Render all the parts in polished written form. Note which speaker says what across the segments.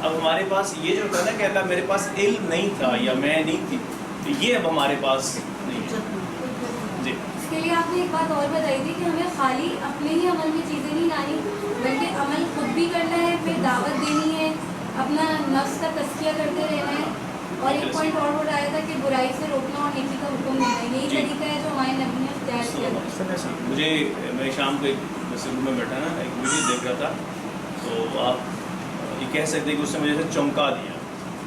Speaker 1: اب ہمارے پاس یہ جو ہوتا ہے نا کہ اللہ میرے پاس علم نہیں تھا یا میں نہیں تھی، تو یہ اب ہمارے پاس نہیں ہے. جی
Speaker 2: اس کے لیے آپ نے ایک بات اور بتائی تھی کہ ہمیں خالی اپنے ہی عمل میں چیزیں نہیں لانی بلکہ عمل خود بھی کرنا ہے، پھر دعوت دینی ہے، اپنا نفس کا تزکیہ کرتے رہنا ہے، اور ایک پوائنٹ اور بتایا تھا کہ برائی سے روکنا اور نیکی کا حکم دینا ہے. یہی طریقہ ہے جو ہمارے نبی نے اختیار کیا.
Speaker 1: مجھے میں شام کو ایک روم میں بیٹھا نا ایک ویڈیو دیکھ رہا تھا، تو آپ یہ کہہ سکتے کہ اس نے مجھے سے چونکا دیا.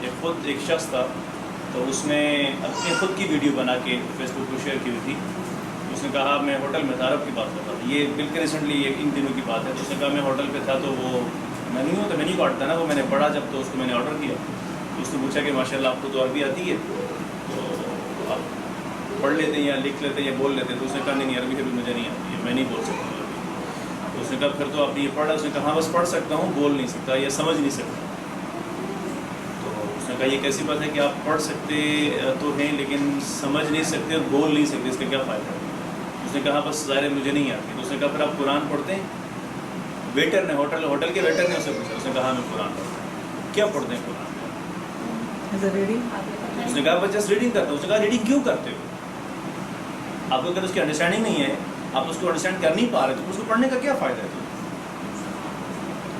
Speaker 1: یہ خود ایک شخص تھا، تو اس نے اپنی خود کی ویڈیو بنا کے فیس بک پہ شیئر کی ہوئی تھی. اس نے کہا میں ہوٹل میں تھا، عرب کی بات کرتا تھا، یہ بالکل ریسنٹلی یہ ان دنوں کی بات ہے. تو اس نے کہا میں ہوٹل پہ تھا، تو وہ مینیو تو مینیو کارڈ تھا نا، وہ میں نے پڑھا جب، تو اس کو میں نے آرڈر کیا. تو اس نے پوچھا کہ ماشاء اللہ آپ کو تو عربی آتی ہے، تو آپ پڑھ لیتے ہیں یا لکھ لیتے ہیں یا بول لیتے ہیں؟ تو اس نے کہا نہیں عربی مجھے نہیں آتی ہے، میں نہیں بول سکتا عربی. تو اس نے کہا پھر تو آپ نے یہ پڑھا؟ اس نے کہا ہاں بس پڑھ سکتا ہوں، بول نہیں سکتا یا سمجھ نہیں سکتا. تو اس نے کہا یہ کیسی بات ہے کہ آپ پڑھ سکتے تو ہیں لیکن سمجھ نہیں سکتے اور بول نہیں سکتے، اس کا کیا فائدہ ہے؟ اس نے کہا بس ظاہر مجھے نہیں آتی. تو اس نے کہا پھر آپ قرآن پڑھتے ہیں؟ ویٹر نے ہوٹل کے ویٹر نے اسے پوچھا. اس نے کہا میں قرآن پڑھتا ہوں. کیا پڑھتے ہیں قرآن؟ اس نے کہا بس جسٹ ریڈنگ کرتا ہوں. اس نے کہا ریڈنگ کیوں کرتے ہو؟ آپ کو اگر اس کی انڈرسٹینڈنگ نہیں ہے، آپ اس کو انڈرسٹینڈ کر نہیں پا رہے، تو اس کو پڑھنے کا کیا فائدہ ہے؟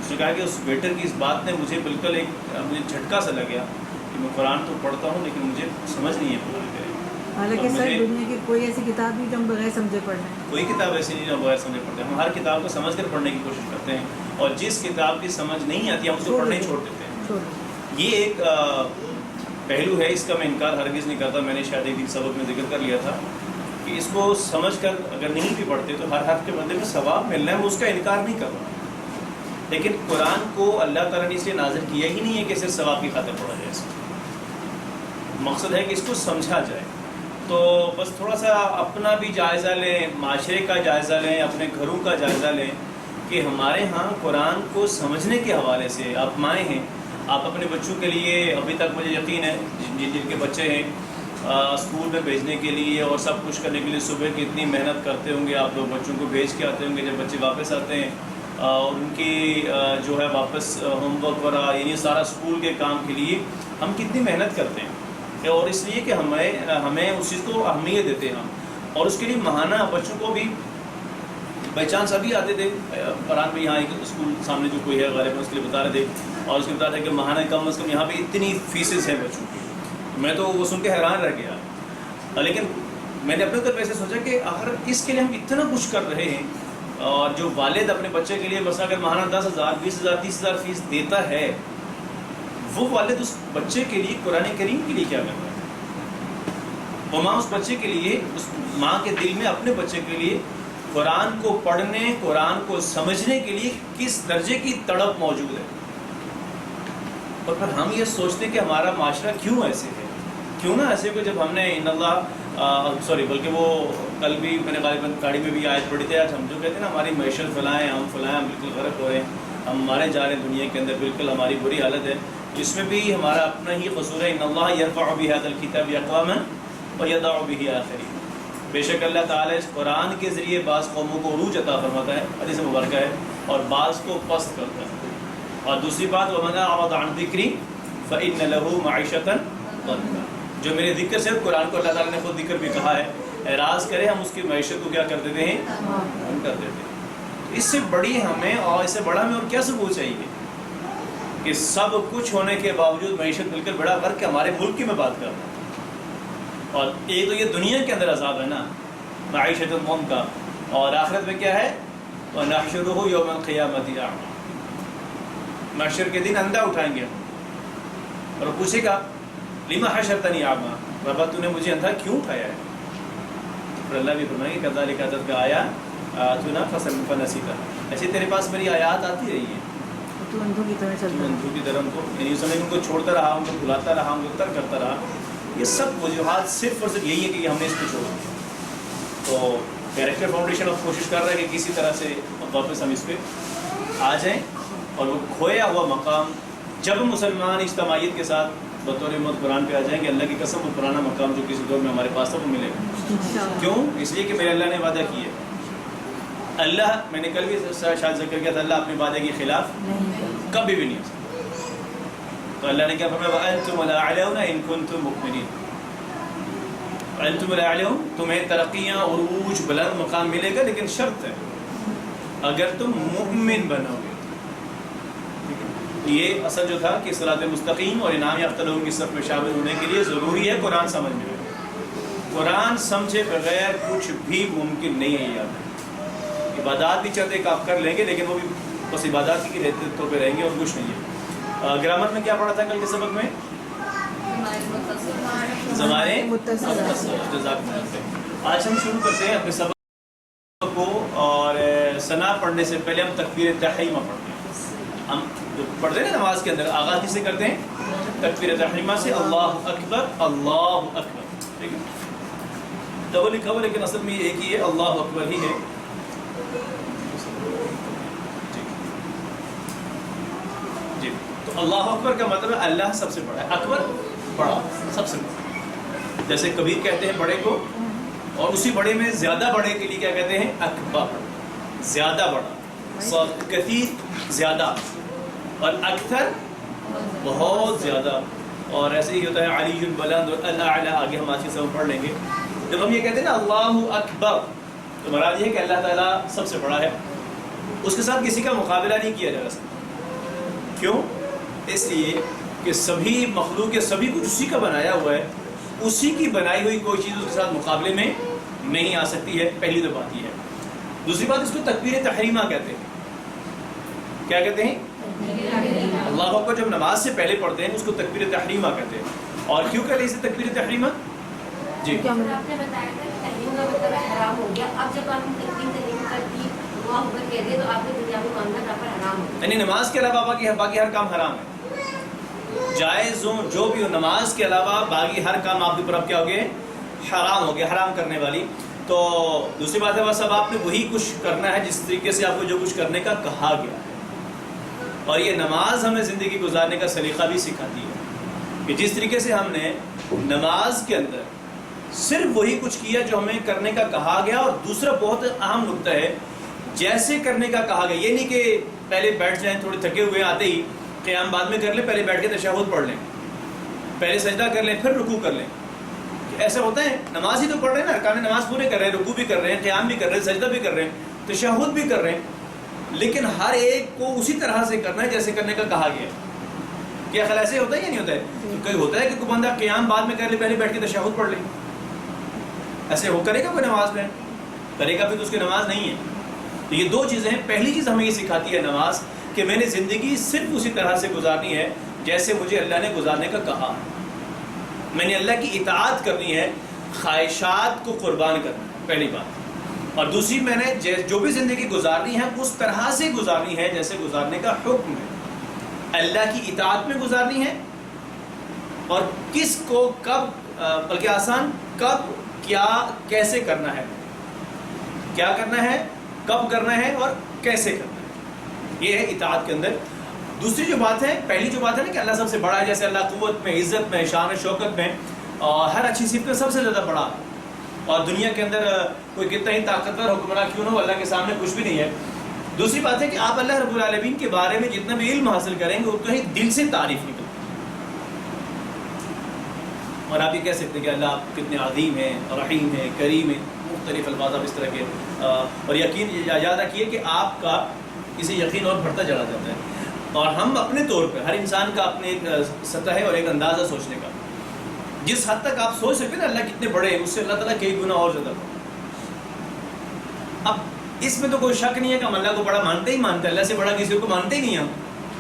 Speaker 1: اس نے کہا کہ اس ویٹر کی اس بات نے مجھے بالکل مجھے جھٹکا سا لگ گیا کہ میں قرآن تو پڑھتا ہوں لیکن مجھے سمجھ نہیں ہے قرآن کرے.
Speaker 3: حالانکہ سر دنیا کی کوئی ایسی کتاب نہیں جو ہم بغیر سمجھے پڑھ رہے ہیں.
Speaker 1: کوئی کتاب ایسی نہیں جو ہم بغیر سمجھے پڑھتے ہیں. ہم ہر کتاب کو سمجھ کر پڑھنے کی کوشش کرتے ہیں، اور جس کتاب کی سمجھ نہیں آتی ہم اس کو پڑھنے چھوڑ دیتے ہیں. یہ ایک پہلو ہے، اس کا میں انکار ہرگز نہیں کرتا. میں نے شاید ایک دن سبق میں ذکر کر لیا تھا کہ اس کو سمجھ کر اگر نہیں بھی پڑھتے تو ہر حرف کے بدلے میں ثواب ملنا ہے، وہ اس کا انکار نہیں کر رہا. لیکن قرآن کو اللہ تعالیٰ نے اس لیے نازل کیا ہی نہیں ہے کہ صرف ثواب کی خاطر پڑھا جائے. اس کا مقصد ہے کہ اس کو سمجھا جائے. تو بس تھوڑا سا اپنا بھی جائزہ لیں، معاشرے کا جائزہ لیں، اپنے گھروں کا جائزہ لیں کہ ہمارے ہاں قرآن کو سمجھنے کے حوالے سے آپ مائیں ہیں. آپ اپنے بچوں کے لیے، ابھی تک مجھے یقین ہے جن کے بچے ہیں اسکول میں بھیجنے کے لیے اور سب کچھ کرنے کے لیے صبح کی اتنی محنت کرتے ہوں گے. آپ لوگ بچوں کو بھیج کے آتے ہوں گے، جب بچے واپس آتے ہیں اور ان کی جو ہے واپس ہوم ورک وغیرہ یعنی سارا اسکول کے کام کے لیے ہم کتنی محنت کرتے ہیں، اور اس لیے کہ ہمیں اس چیز کو اہمیت دیتے ہیں ہم. اور اس کے لیے ماہانہ بچوں کو بھی بائی چانس ابھی آتے تھے قرآن میں، یہاں ایک اسکول سامنے جو کوئی ہے غالباً اس کے لیے بتا رہے تھے، اور اس کے بتا رہے تھے کہ ماہانہ کم از کم یہاں پہ اتنی فیسز ہیں بچوں کی. میں تو وہ سن کے حیران رہ گیا. لیکن میں نے اپنے طرف ایسے سوچا کہ آخر اس کے لیے ہم اتنا کچھ کر رہے ہیں، اور جو والد اپنے بچے کے لیے بس اگر ماہانہ 10,000 20,000 30,000 فیس دیتا ہے، وہ والد اس بچے کے لیے قرآن کریم کے لیے کیا کر رہا ہے؟ وہ ماں اس بچے کے لیے، اس ماں کے دل میں اپنے بچے کے لیے قرآن کو پڑھنے، قرآن کو سمجھنے کے لیے کس درجے کی تڑپ موجود ہے. اور پھر ہم یہ سوچتے کہ ہمارا معاشرہ کیوں ایسے ہے، کیوں نہ ایسے کو. جب ہم نے ان اللہ بلکہ وہ کل بھی میں نے غالباً گاڑی میں بھی آیت پڑھی تھی. آج ہم جو کہتے ہیں نا ہماری معیشت فلائیں، ہم بالکل غرق ہو رہے ہیں، ہم مارے جا رہے ہیں دنیا کے اندر، بالکل ہماری بری حالت ہے. اس میں بھی ہمارا اپنا ہی قصور ہے. ان اللہ یرفع بہذا الکتاب اقواما ویضع بہ آخرین. بے شک اللہ تعالیٰ اس قرآن کے ذریعے بعض قوموں کو عروج عطا فرماتا ہے، حدیث مبارکہ ہے، اور بعض کو پست کرتا ہے. اور دوسری بات وَمَنْ أَعْرَضَ عَنْ ذِكْرِي فَإِنَّ لَهُ مَعِيشَةً ضَنْكًا. جو میرے ذکر سے قرآن کو اللہ تعالیٰ نے خود ذکر بھی کہا ہے، اعراض کرے ہم اس کی معیشت کو کیا کر دیتے ہیں؟ ہم کر دیتے ہیں. اس سے بڑی ہمیں اور اس سے بڑا ہمیں اور کیا ثبوت چاہیے کہ سب کچھ ہونے کے باوجود معیشت بالکل بڑا فرق ہے. ہمارے ملک کی میں بات کر رہا ہوں، اور ایک تو یہ دنیا کے اندر عذاب ہے نا معیشت ضنکا، اور آخرت میں کیا ہے؟ وَنَحْشُرُهُ يَوْمَ الْقِيَامَةِ أَعْمَى. محشر کے دن اندھا اٹھائیں گے اور وہ پوچھے گا لِمَ حَشَرْتَنِي أَعْمَى، ربا تو نے مجھے اندھا کیوں اٹھایا ہے؟ پھر اللہ بھی فرمائے گا كَذَلِكَ أَتَتْكَ آيَاتُنَا فَنَسِيتَهَا. ایسے تیرے پاس میری آیات آتی رہی ہیں،
Speaker 3: تو اندھوں کی طرح چلتا ہے.
Speaker 1: اندھوں کی طرح ان کو یعنی اس میں ان کو چھوڑتا رہا، ان کو بھلاتا رہا، ان کو ترک کرتا رہا. یہ سب وجوہات صرف اور صرف یہی ہے کہ ہم نے اس کو چھوڑا. تو کیریکٹر فاؤنڈیشن اب کوشش کر رہا ہے کہ کسی طرح سے واپس ہم اس پہ آ جائیں، اور وہ کھویا ہوا مقام جب مسلمان اجتماعیت کے ساتھ بطور امت قرآن پہ آ جائیں گے، اللہ کی قسم وہ پرانا مقام جو کسی دور میں ہمارے پاس تھا وہ ملے گا. کیوں؟ اس لیے کہ میرے اللہ نے وعدہ کیا ہے. اللہ، میں نے کل بھی شاید ذکر کیا تھا، اللہ اپنے وعدے کے خلاف کبھی بھی نہیں ہو سکتا. تو اللہ نے کیا فرمایا وَأَنْتُمُ الْأَعْلَوْنَ إِن كُنتُم مُؤْمِنِينَ. وَأَنْتُمُ الْأَعْلَوْنَ تمہیں ترقیاں عروج بلند مقام ملے گا لیکن شرط ہے اگر تم مؤمن بنو گے. یہ اصل جو تھا کہ صراط مستقیم اور انعام یافتہ لوگوں کی صف میں شامل ہونے کے لیے ضروری ہے قرآن سمجھنے میں. قرآن سمجھے بغیر کچھ بھی ممکن نہیں ہے. یاد ہے عبادات بھی چند ایک آپ کر لیں گے لیکن وہ بھی بس عبادات کی طور پہ رہیں گے اور کچھ نہیں ہے. گرامر میں کیا پڑھا تھا کل کے سبق میں؟ زمانے متصل. آج ہم شروع کرتے ہیں اپنے سبق کو اور ثنا پڑھنے سے پہلے ہم تکبیر تحریمہ پڑھتے ہیں. ہم جو پڑھتے ہیں نا نماز کے اندر آغاز کس سے کرتے ہیں؟ تکبیر تحریمہ سے اللہ اکبر اللہ اکبر. ٹھیک ہے ڈبل لکھا ہوا لیکن اصل میں ایک ہی ہے اللہ اکبر ہی ہے. جی تو اللہ اکبر کا مطلب ہے اللہ سب سے بڑا ہے. اکبر بڑا سب سے بڑا. جیسے کبیر کہتے ہیں بڑے کو اور اسی بڑے میں زیادہ بڑے کے لیے کیا کہتے ہیں؟ اکبر زیادہ بڑا. کثیر زیادہ اور اکثر بہت زیادہ. اور ایسے ہی ہوتا ہے علی بلند اور الاعلی. آگے ہم آج سے پڑھ لیں گے. جب ہم یہ کہتے ہیں نا اللہ اکبر تو مراد یہ ہے کہ اللہ تعالیٰ سب سے بڑا ہے. اس کے ساتھ کسی کا مقابلہ نہیں کیا جا سکتا. کیوں؟ اس لیے کہ سبھی مخلوق کے سبھی کچھ اسی کا بنایا ہوا ہے. اسی کی بنائی ہوئی کوئی چیز اس کے ساتھ مقابلے میں نہیں آ سکتی ہے. پہلی تو بات یہ ہے. دوسری بات اس کو تکبیر تحریمہ کہتے ہیں. کیا کہتے ہیں؟ اللہ اکبر جب نماز سے پہلے پڑھتے ہیں اس کو تکبیر تحریمہ کہتے ہیں. اور کیوں کہتے ہیں اسے تکبیر تحریمہ؟ جی
Speaker 2: آپ نے بتایا تھا تحریم کا مطلب حرام ہو گیا. اب جب آپ نے تحریم کر دی اللہ اکبر کہہ دیا تو آپ نے دنیا میں معاملہ یہاں پر حرام ہو گیا.
Speaker 1: یعنی نماز کے علاوہ باقی ہر کام حرام ہے. جائز ہو جو بھی ہو نماز کے علاوہ باقی ہر کام آپ کے اوپر اب کیا ہو گئے؟ حرام ہو گیا. حرام کرنے والی. تو دوسری بات ہے بس اب آپ نے وہی کچھ کرنا ہے جس طریقے سے آپ کو جو کچھ کرنے کا کہا گیا ہے. اور یہ نماز ہمیں زندگی گزارنے کا سلیقہ بھی سکھاتی ہے کہ جس طریقے سے ہم نے نماز کے اندر صرف وہی کچھ کیا جو ہمیں کرنے کا کہا گیا. اور دوسرا بہت اہم نقطہ ہے جیسے کرنے کا کہا گیا. یہ نہیں کہ پہلے بیٹھ جائیں تھوڑے تھکے ہوئے آتے ہی قیام بعد میں کر لیں, پہلے بیٹھ کے تشہد پڑھ لیں, پہلے سجدہ کر لیں پھر رکوع کر لیں. ایسا ہوتا ہے؟ نماز ہی تو پڑھ رہے ہیں نا, ارکان نماز پورے کر رہے ہیں, رکوع بھی کر رہے ہیں, قیام بھی کر رہے ہیں, سجدہ بھی کر رہے ہیں, تشہد بھی کر رہے ہیں, لیکن ہر ایک کو اسی طرح سے کرنا ہے جیسے کرنے کا کہا گیا. کیا خیال ایسے ہوتا ہے یا نہیں ہوتا ہے؟ کوئی ہوتا ہے کہ کوئی بندہ قیام بعد میں کر لے پہلے بیٹھ کے تشہد پڑھ لے؟ ایسے ہو کرے گا کوئی نماز میں؟ کرے گا پھر تو اس کی نماز نہیں ہے. تو یہ دو چیزیں ہیں. پہلی چیز ہمیں یہ سکھاتی ہے نماز کہ میں نے زندگی صرف اسی طرح سے گزارنی ہے جیسے مجھے اللہ نے گزارنے کا کہا. میں نے اللہ کی اطاعت کرنی ہے, خواہشات کو قربان کرنا ہے پہلی بات. اور دوسری میں نے جو بھی زندگی گزارنی ہے اس طرح سے گزارنی ہے جیسے گزارنے کا حکم ہے. اللہ کی اطاعت میں گزارنی ہے اور کس کو کب, بلکہ آسان کب کیا کیسے کرنا ہے, کیا کرنا ہے, کب کرنا ہے اور کیسے کرنا ہے. یہ ہے اطاعت کے اندر. دوسری جو بات ہے, پہلی جو بات ہے نا کہ اللہ سب سے بڑا ہے, جیسے اللہ قوت میں, عزت میں, شان و شوکت میں اور ہر اچھی صفت میں سب سے زیادہ بڑا ہے. اور دنیا کے اندر کوئی کتنا ہی طاقتور حکمراں کیوں نہ ہو, اللہ کے سامنے کچھ بھی نہیں ہے. دوسری بات ہے کہ آپ اللہ رب العالمین کے بارے میں جتنا بھی علم حاصل کریں گے اتنا ہی دل سے تعریف نکلے. اور آپ یہ کہہ سکتے ہیں کہ اللہ آپ کتنے عظیم ہیں, رحیم ہیں, کریم ہیں, مختلف الفاظ آپ اس طرح کے. اور یقین یاد رکھیے کہ آپ کا اسے یقین اور بڑھتا چلا جاتا ہے. اور ہم اپنے طور پر ہر انسان کا اپنے ایک سطح ہے اور ایک اندازہ سوچنے کا. جس حد تک آپ سوچ سکتے ہیں نا اللہ کتنے بڑے ہیں, اس سے اللہ تعالیٰ کئی گنا اور زیادہ. اب اس میں تو کوئی شک نہیں ہے کہ ہم اللہ کو بڑا مانتے ہی مانتے ہیں. اللہ سے بڑا کسی کو مانتے ہی نہیں ہم.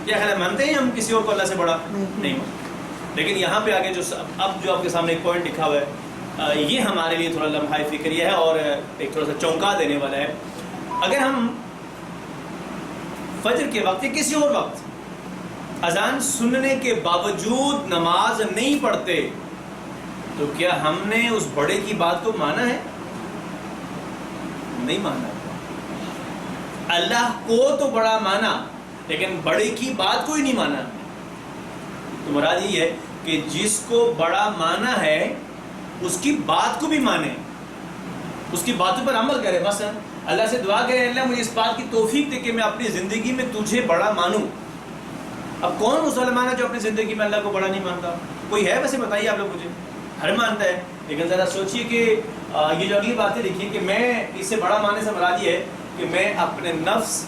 Speaker 1: کیا خیال ہے, مانتے ہیں ہم کسی اور کو اللہ سے بڑا؟ نہیں مانتے. لیکن یہاں پہ آگے جو اب جو آپ کے سامنے ایک پوائنٹ لکھا ہوا ہے, یہ ہمارے لیے تھوڑا لمحہ فکریہ ہے اور ایک تھوڑا سا چونکا دینے والا ہے. اگر ہم فجر کے وقت یا کسی اور وقت اذان سننے کے باوجود نماز نہیں پڑھتے تو کیا ہم نے اس بڑے کی بات کو مانا ہے؟ نہیں مانا. اللہ کو تو بڑا مانا لیکن بڑے کی بات کو ہی نہیں مانا. تو مراد یہ ہے کہ جس کو بڑا مانا ہے اس کی بات کو بھی مانے, اس کی باتوں پر عمل کرے. مثلا اللہ سے دعا کرے اللہ مجھے اس بات کی توفیق دے کہ میں اپنی زندگی میں تجھے بڑا مانوں. اب کون مسلمان ہے جو اپنی زندگی میں اللہ کو بڑا نہیں مانتا؟ کوئی ہے؟ ویسے بتائیے آپ لوگ مجھے. ہر مانتا ہے، لیکن ذرا سوچئے کہ یہ جو اگلی باتیں لکھی کہ میں اس سے بڑا ماننے سے مراد یہ ہے کہ میں اپنے نفس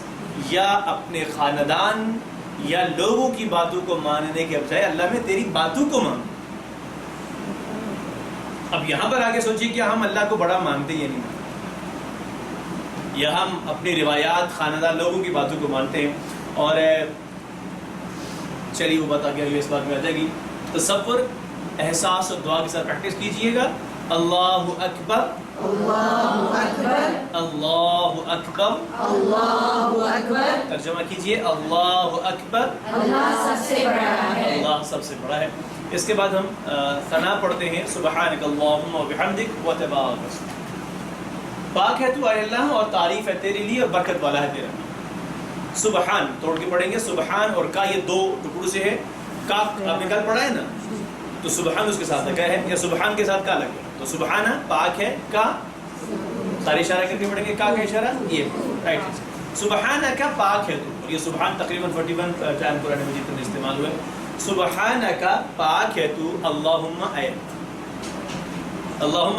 Speaker 1: یا اپنے خاندان یا لوگوں کی باتوں کو ماننے کے بجائے اللہ میں تیری باتوں کو مان. اب یہاں پر آگے سوچیے کہ ہم اللہ کو بڑا مانتے یا نہیں مانتے، یا ہم اپنی روایات خاندان لوگوں کی باتوں کو مانتے ہیں. اور چلیے وہ بات آگے اس بات میں آ جائے گی. تصور، احساس اور دعا کے ساتھ پریکٹس کیجئے گا. اللہ اکبر،
Speaker 3: اللہ اکبر،
Speaker 1: اللہ اکبر،
Speaker 3: اللہ اکبر.
Speaker 1: ترجمہ کیجئے اللہ اکبر،
Speaker 2: اللہ سب سے بڑا ہے.
Speaker 1: اللہ سب سے بڑا ہے. اس کے بعد ہم ثنا پڑھتے ہیں سبحانک اللہم و بحمدک و تبارک اسمک. پاک ہے تو اے اللہ اور تعریف ہے تیرے لیے اور برکت والا ہے تیرا نام. سبحان توڑ کے پڑھیں گے، سبحان اور کا یہ دو ٹکڑوں سے ہے. کا آپ نے کل پڑھا ہے نا، تو سبحان اس کے ساتھ لگا ہے یا سبحان کے ساتھ کا لگا ہے. تو سبحانہ پاک ہے، کا سارے اشارہ کر کے پڑھیں گے، کا اشارہ یہ رائٹ. سبحانہ کا پاک ہے تو، اور یہ سبحان تقریباً 41 ٹائم قرآن مجید میں استعمال ہوا ہے. سبحانہ کا پاک ہے تو، اللہم اے اللہم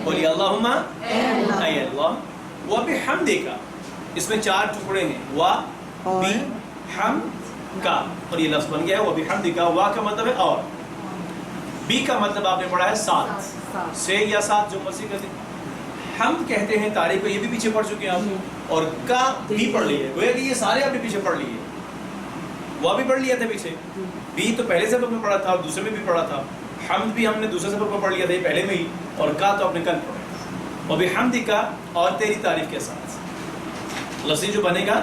Speaker 1: بولیے اللہم اے اللہ، و بحمدک، اس میں 4 ٹکڑے ہیں، و بی ہم کا، اور یہ لفظ بن گیا ہے و بحمدک. وا کا مطلب ہے اور، بی کا مطلب آپ نے پڑھا ہے ساتھ، سے یا ساتھ جو مرضی کرتے. ہم کہتے ہیں تعریف کو، یہ بھی پیچھے پڑھ چکے ہیں آپ، اور کا بھی پڑھ لیے، گویا کہ یہ سارے آپ نے پیچھے پڑھ لیے. وہ بھی پڑھ لیا تھا پیچھے، بی تو پہلے سبق میں پڑھا تھا اور دوسرے میں بھی پڑھا تھا. حمد بھی ہم نے دوسرے سبق میں پڑھ لیا تھا یہ پہلے میں ہی، اور کا تو آپ نے کل پڑھا. اور بحمدک اور تیری تعریف کے ساتھ، لفظ جو بنے گا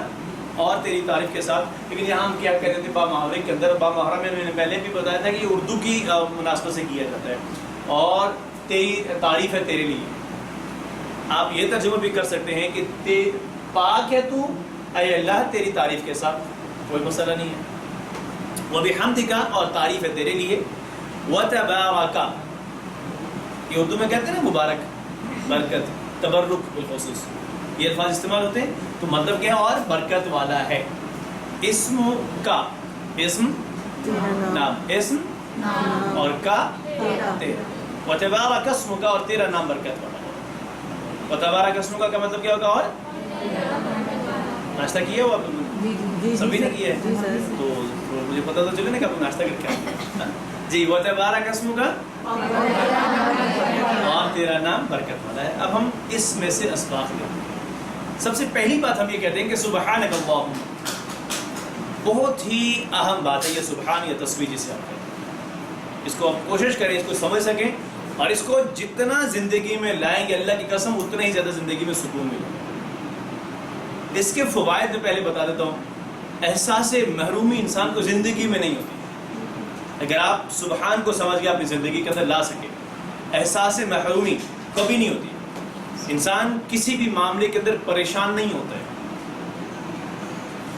Speaker 1: اور تیری تعریف کے ساتھ. لیکن یہاں ہم کیا کہہ رہے تھے با محاورے کے اندر، با محاورہ میں نے پہلے بھی بتایا تھا کہ یہ اردو کی مناسبت سے کیا جاتا ہے. اور تیری تعریف ہے تیرے لیے، آپ یہ ترجمہ بھی کر سکتے ہیں کہ پاک ہے تو اے اللہ تیری تعریف کے ساتھ، کوئی مسئلہ نہیں ہے. وَبِحَمْدِكَ اور تعریف ہے تیرے لیے. وَتَبَارَكَ یہ اردو میں کہتے ہیں نا مبارک، برکت، تبرک بالخصوص، یہ الفاظ استعمال ہوتے ہیں. تو مطلب کیا ہے؟ اور برکت والا ہے. اسم کا، اسم نام، اسم اور کا تیرا. وَتَبَارَكَ اسْمُكَ اور تیرا نام برکت والا ہے. وَتَبَارَكَ اسْمُكَ کا مطلب کیا ہوگا؟ اور ناشتہ کیا ہوا سبھی نے کیا ہے، تو مجھے پتا تو چلے نا کہ آپ ناشتہ کر کے آئے. جی وَتَبَارَكَ اسْمُكَ اور تیرا نام برکت والا ہے. اب ہم اس میں سے اسباق لیں. سب سے پہلی بات ہم یہ کہتے ہیں کہ سبحانک اللہم، بہت ہی اہم بات ہے یہ سبحان یا تسبیح جسے آپ کہتے ہیں. اس کو آپ کوشش کریں، اس کو سمجھ سکیں، اور اس کو جتنا زندگی میں لائیں گے اللہ کی قسم اتنا ہی زیادہ زندگی میں سکون ملے گا. اس کے فوائد میں پہلے بتا دیتا ہوں. احساس محرومی انسان کو زندگی میں نہیں ہوتی. اگر آپ سبحان کو سمجھ کے اپنی زندگی کے اندر لا سکیں، احساس محرومی کبھی نہیں ہوتی. انسان کسی بھی معاملے کے اندر پریشان نہیں ہوتا ہے.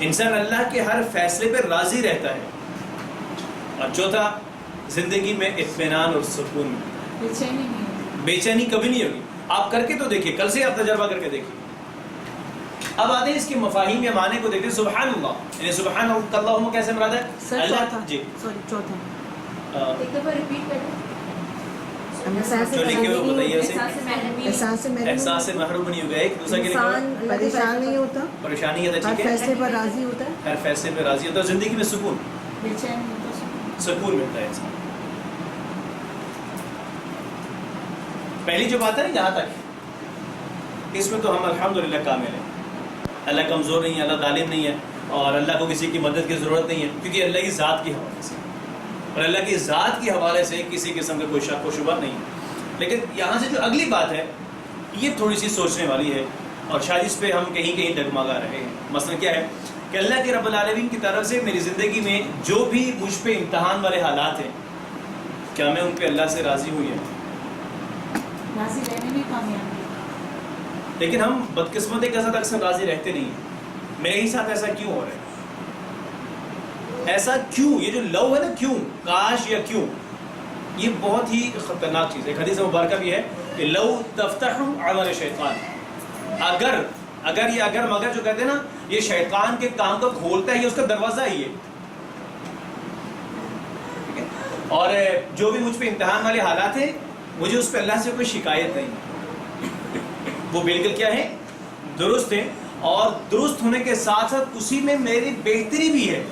Speaker 1: انسان اللہ کے ہر فیصلے پہ راضی رہتا ہے. اور چوتھا، زندگی میں اطمینان اور سکون میں بے چینی کبھی نہیں ہوگی. آپ کر کے تو دیکھیے، کل سے آپ تجربہ کر کے دیکھیے. اب آتے ہیں اس کے مفاہیم یا معنی کو دیکھتے ہیں. سبحان اللہ یعنی سبحان اللہ کیسے مراد ہے؟ اللہ جی
Speaker 3: چوتھا
Speaker 2: ایک دفعہ ریپیٹ کر دیں.
Speaker 1: جو لکھے ہوئے بتائیے اسے.
Speaker 3: احساس
Speaker 1: سے محروم نہیں ہوگا. ایک دوسرے کے
Speaker 3: انسان پریشان نہیں ہوتا،
Speaker 1: پریشانی ہے،
Speaker 3: ہر
Speaker 1: ٹھیک ہے،
Speaker 3: فیصلے پر راضی ہوتا ہے.
Speaker 1: ہر فیصلے پہ راضی ہوتا ہے. زندگی میں سکون،
Speaker 4: بے چین ہوتا ہے.
Speaker 1: سکون ملتا ہے انسان. پہلی جو بات ہے نا یہاں تک، اس میں تو ہم الحمدللہ کامل ہیں. اللہ کمزور نہیں ہے، اللہ ظالم نہیں ہے، اور اللہ کو کسی کی مدد کی ضرورت نہیں ہے، کیونکہ اللہ کی ذات کے حوالے سے، اور اللہ کی ذات کے حوالے سے کسی قسم کا کوئی شک و شبہ نہیں ہے. لیکن یہاں سے جو اگلی بات ہے یہ تھوڑی سی سوچنے والی ہے، اور شاید اس پہ ہم کہیں کہیں ڈگمگا رہے ہیں. مثلا کیا ہے کہ اللہ کے رب العالمین کی طرف سے میری زندگی میں جو بھی مجھ پہ امتحان والے حالات ہیں، کیا میں ان پہ اللہ سے راضی ہوئی ہے؟
Speaker 4: راضی رہنے میں کامیابی.
Speaker 1: لیکن ہم بدقسمتی کے ساتھ اکثر راضی رہتے نہیں ہیں. میرے ہی ساتھ ایسا کیوں ہو رہا ہے؟ ایسا کیوں؟ یہ جو لو ہے نا، کیوں، کاش یا کیوں، یہ بہت ہی خطرناک چیز ہے. ایک حدیث مبارکہ بھی ہے کہ لو تفتح عمل شیطان، اگر یہ اگر مگر جو کہتے ہیں نا، یہ شیطان کے کام کو کھولتا ہے، یہ اس کا دروازہ ہی ہے. اور جو بھی مجھ پہ امتحان والے حالات ہیں مجھے اس پہ اللہ سے کوئی شکایت نہیں، وہ بالکل کیا ہے، درست ہے، اور درست ہونے کے ساتھ ساتھ اسی میں میری بہتری بھی ہے.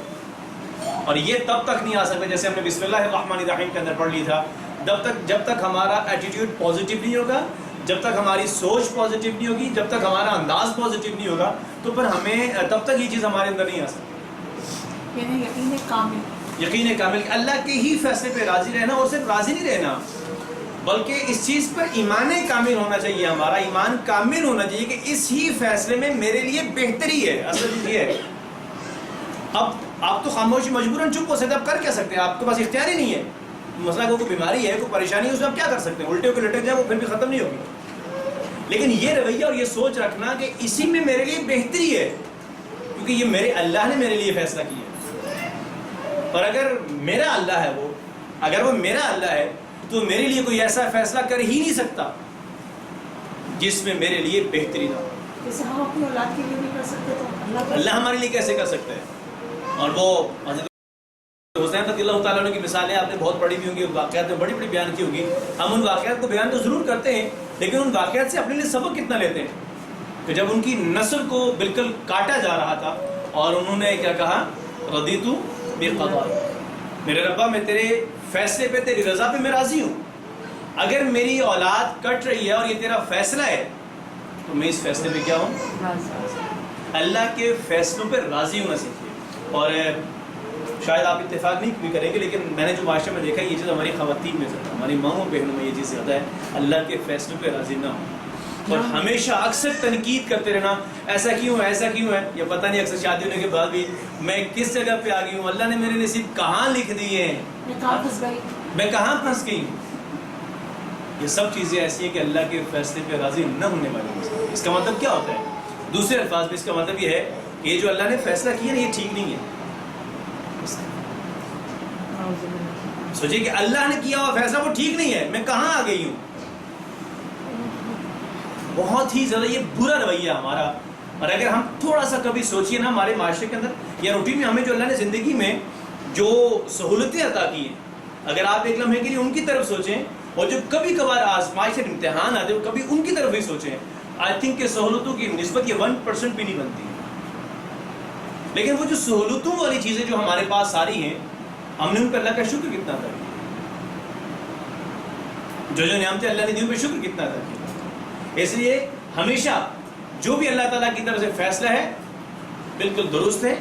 Speaker 1: اور یہ تب تک نہیں آ سکتا جیسے ہم نے بسم اللہ الرحمن الرحیم کے اندر پڑھ لی تھا، جب تک ہمارا ایٹیٹیوڈ پازیٹیو نہیں ہوگا، جب تک ہماری سوچ پازیٹیو نہیں ہوگی، جب تک ہمارا انداز پازیٹیو نہیں ہوگا، تو پھر ہمیں تب تک یہ چیز ہمارے اندر نہیں آ سکتی.
Speaker 4: یعنی یقین کامل،
Speaker 1: یقین کامل کہ اللہ کے ہی فیصلے پہ راضی رہنا، اور صرف راضی نہیں رہنا بلکہ اس چیز پر ایمان کامل ہونا چاہیے. ہمارا ایمان کامل ہونا چاہیے کہ اس ہی فیصلے میں میرے لیے بہتری ہے. اصل چیز یہ ہے، اب آپ تو خاموشی مجبوراً چپ ہو سکتے ہیں، آپ کر کیا سکتے ہیں، آپ کے پاس اختیار ہی نہیں ہے. مسئلہ کوئی بیماری ہے، کوئی پریشانی ہے، اس میں آپ کیا کر سکتے ہیں، الٹے ہو کے لٹک جائے وہ پھر بھی ختم نہیں ہوگی. لیکن یہ رویہ اور یہ سوچ رکھنا کہ اسی میں میرے لیے بہتری ہے، کیونکہ یہ میرے اللہ نے میرے لیے فیصلہ کیا. اور اگر میرا اللہ ہے وہ، اگر وہ میرا اللہ ہے تو میرے لیے کوئی ایسا فیصلہ کر ہی نہیں سکتا جس میں میرے لیے بہتری نہ ہو.
Speaker 4: جیسے ہم اپنی اولاد کے لیے نہیں کر سکتے تو
Speaker 1: اللہ ہمارے لیے کیسے کر سکتا ہے. اور وہ حضرت حسین رضی اللہ تعالیٰ عنہ کی مثالیں آپ نے بہت پڑھی بھی ہوں گی، واقعات میں بڑی بڑی بیان کی ہوگی. ہم ان واقعات کو بیان تو ضرور کرتے ہیں، لیکن ان واقعات سے اپنے لیے سبق کتنا لیتے ہیں کہ جب ان کی نسل کو بالکل کاٹا جا رہا تھا اور انہوں نے کیا کہا، رضیت بقضاء، میرے ربا میں تیرے فیصلے پہ، تیری رضا پہ میں راضی ہوں. اگر میری اولاد کٹ رہی ہے اور یہ تیرا فیصلہ ہے تو میں اس فیصلے پہ کیا ہوں، اللہ کے فیصلوں پہ راضی ہونا سیکھیے. اور شاید آپ اتفاق نہیں بھی کریں گے، لیکن میں نے جو معاشرے میں دیکھا یہ چیز ہماری خواتین میں زیادہ، ہماری ماؤں بہنوں میں یہ چیز زیادہ ہے، اللہ کے فیصلوں پہ راضی نہ ہوں اور ہمیشہ اکثر تنقید کرتے رہنا، ایسا کیوں ہے، ایسا کیوں ہے. یہ پتہ نہیں اکثر شادی ہونے کے بعد بھی میں کس جگہ پہ آ گئی ہوں، اللہ نے میرے نصیب کہاں لکھ دیے ہیں،
Speaker 4: میں کہاں پھنس گئی،
Speaker 1: میں کہاں پھنس گئی ہوں. یہ سب چیزیں ایسی ہیں کہ اللہ کے فیصلے پہ راضی نہ ہونے والی. اس کا مطلب کیا ہوتا ہے، دوسرے الفاظ میں اس کا مطلب یہ ہے کہ یہ جو اللہ نے فیصلہ کیا نا یہ ٹھیک نہیں ہے. سوچئے کہ اللہ نے کیا ہوا فیصلہ وہ ٹھیک نہیں ہے، میں کہاں آ گئی ہوں. بہت ہی زیادہ یہ برا رویہ ہمارا. اور اگر ہم تھوڑا سا کبھی سوچئے نا ہمارے معاشرے کے اندر یا روٹین میں ہمیں جو اللہ نے زندگی میں جو سہولتیں عطا کی ہیں، اگر آپ ایک لمحے کے لیے ان کی طرف سوچیں اور جو کبھی کبھار آزمائش اور امتحان آتے ہیں کبھی ان کی طرف بھی سوچیں، آئی تھنک کہ سہولتوں کی نسبت یہ 1% بھی نہیں بنتی. لیکن وہ جو سہولتوں والی چیزیں جو ہمارے پاس ساری ہیں، ہم نے ان پہ اللہ کا شکر کتنا ادا کیا، جو نعمتیں اللہ نے دی ان پہ شکر کتنا ادا کیا. اس لیے ہمیشہ جو بھی اللہ تعالیٰ کی طرف سے فیصلہ ہے بالکل درست ہے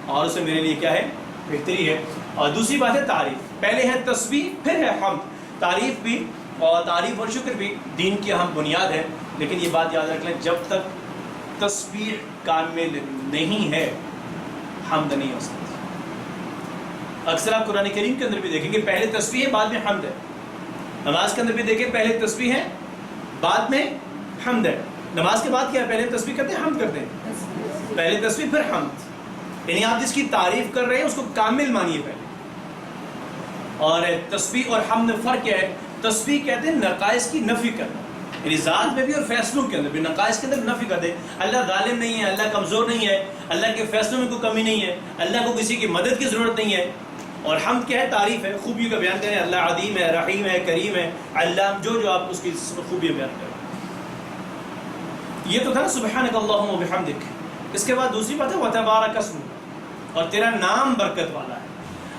Speaker 1: اور اس میں میرے لیے کیا ہے، بہتری ہے. اور دوسری بات ہے تعریف. پہلے ہے تسبیح، پھر ہے حمد. تعریف بھی اور تعریف اور شکر بھی دین کی اہم بنیاد ہے، لیکن یہ بات یاد رکھ لیں جب تک تسبیح کامل نہیں ہے حمد نہیں ہو سکتی. اکثر آپ قرآن کریم کے اندر بھی دیکھیں گے پہلے تسبیح ہے بعد میں حمد ہے. نماز کے اندر بھی دیکھیں پہلے تسبیح ہے بعد میں حمد ہے. نماز کے بعد کیا ہے، پہلے تسبیح کرتے ہیں حمد کرتے ہیں، پہلے تسبیح پھر حمد. یعنی آپ جس کی تعریف کر رہے ہیں اس کو کامل مانیے پہلے. اور تسبیح اور حمد میں فرق کیا ہے، تسبیح کہتے ہیں نقائص کی نفی کرنا، یعنی ذات میں بھی اور فیصلوں کے اندر بھی نقائص کے اندر نفی کر دے. اللہ ظالم نہیں ہے، اللہ کمزور نہیں ہے، اللہ کے فیصلوں میں کوئی کمی نہیں ہے، اللہ کو کسی کی مدد کی ضرورت نہیں ہے. اور حمد کیا ہے، تعریف ہے، خوبیوں کا بیان کریں، اللہ عظیم ہے، رحیم ہے، کریم ہے، علام، جو آپ اس کی خوبیاں بیان کریں. یہ تو تھا نا سبحانک اللہم و بحمدک. اس کے بعد دوسری بات ہے وتبارک اسمک، اور تیرا نام برکت والا ہے.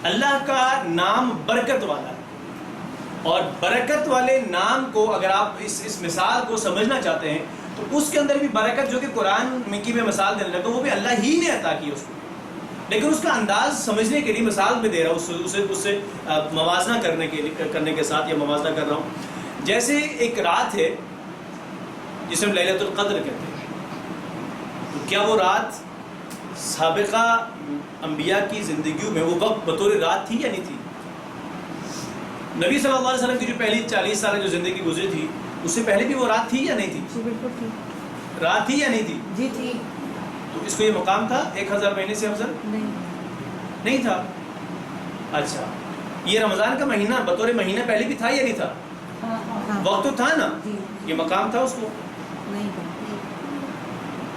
Speaker 1: اللہ کا نام برکت والا ہے، اور برکت والے نام کو اگر آپ اس مثال کو سمجھنا چاہتے ہیں تو اس کے اندر بھی برکت جو کہ قرآن میں کی میں مثال دینے لگا وہ بھی اللہ ہی نے عطا کی اس کو، لیکن اس کا انداز سمجھنے کے لیے مثال میں دے رہا ہوں، اس سے موازنہ کرنے کے ساتھ یا موازنہ کر رہا ہوں. جیسے ایک رات ہے جسے ہم لیلۃ القدر کہتے ہیں، تو کیا وہ رات سابقہ انبیاء کی زندگیوں میں وہ وقت بطور رات تھی یا نہیں تھی؟ نبی صلی اللہ علیہ وسلم کی جو پہلی 40 سال جو زندگی گزری تھی اس سے پہلے بھی وہ رات تھی یا نہیں تھی؟
Speaker 3: جی بالکل تھی.
Speaker 1: رات تھی یا نہیں تھی؟
Speaker 3: جی تھی.
Speaker 1: تو اس کو یہ مقام تھا 1000 مہینے سے افضل نہیں تھا. اچھا، یہ رمضان کا مہینہ بطور مہینہ پہلے بھی تھا یا نہیں تھا؟
Speaker 3: ہاں.
Speaker 1: وقت تو تھا نا،
Speaker 3: جی
Speaker 1: یہ مقام تھا اس کو.
Speaker 3: نہیں تھا.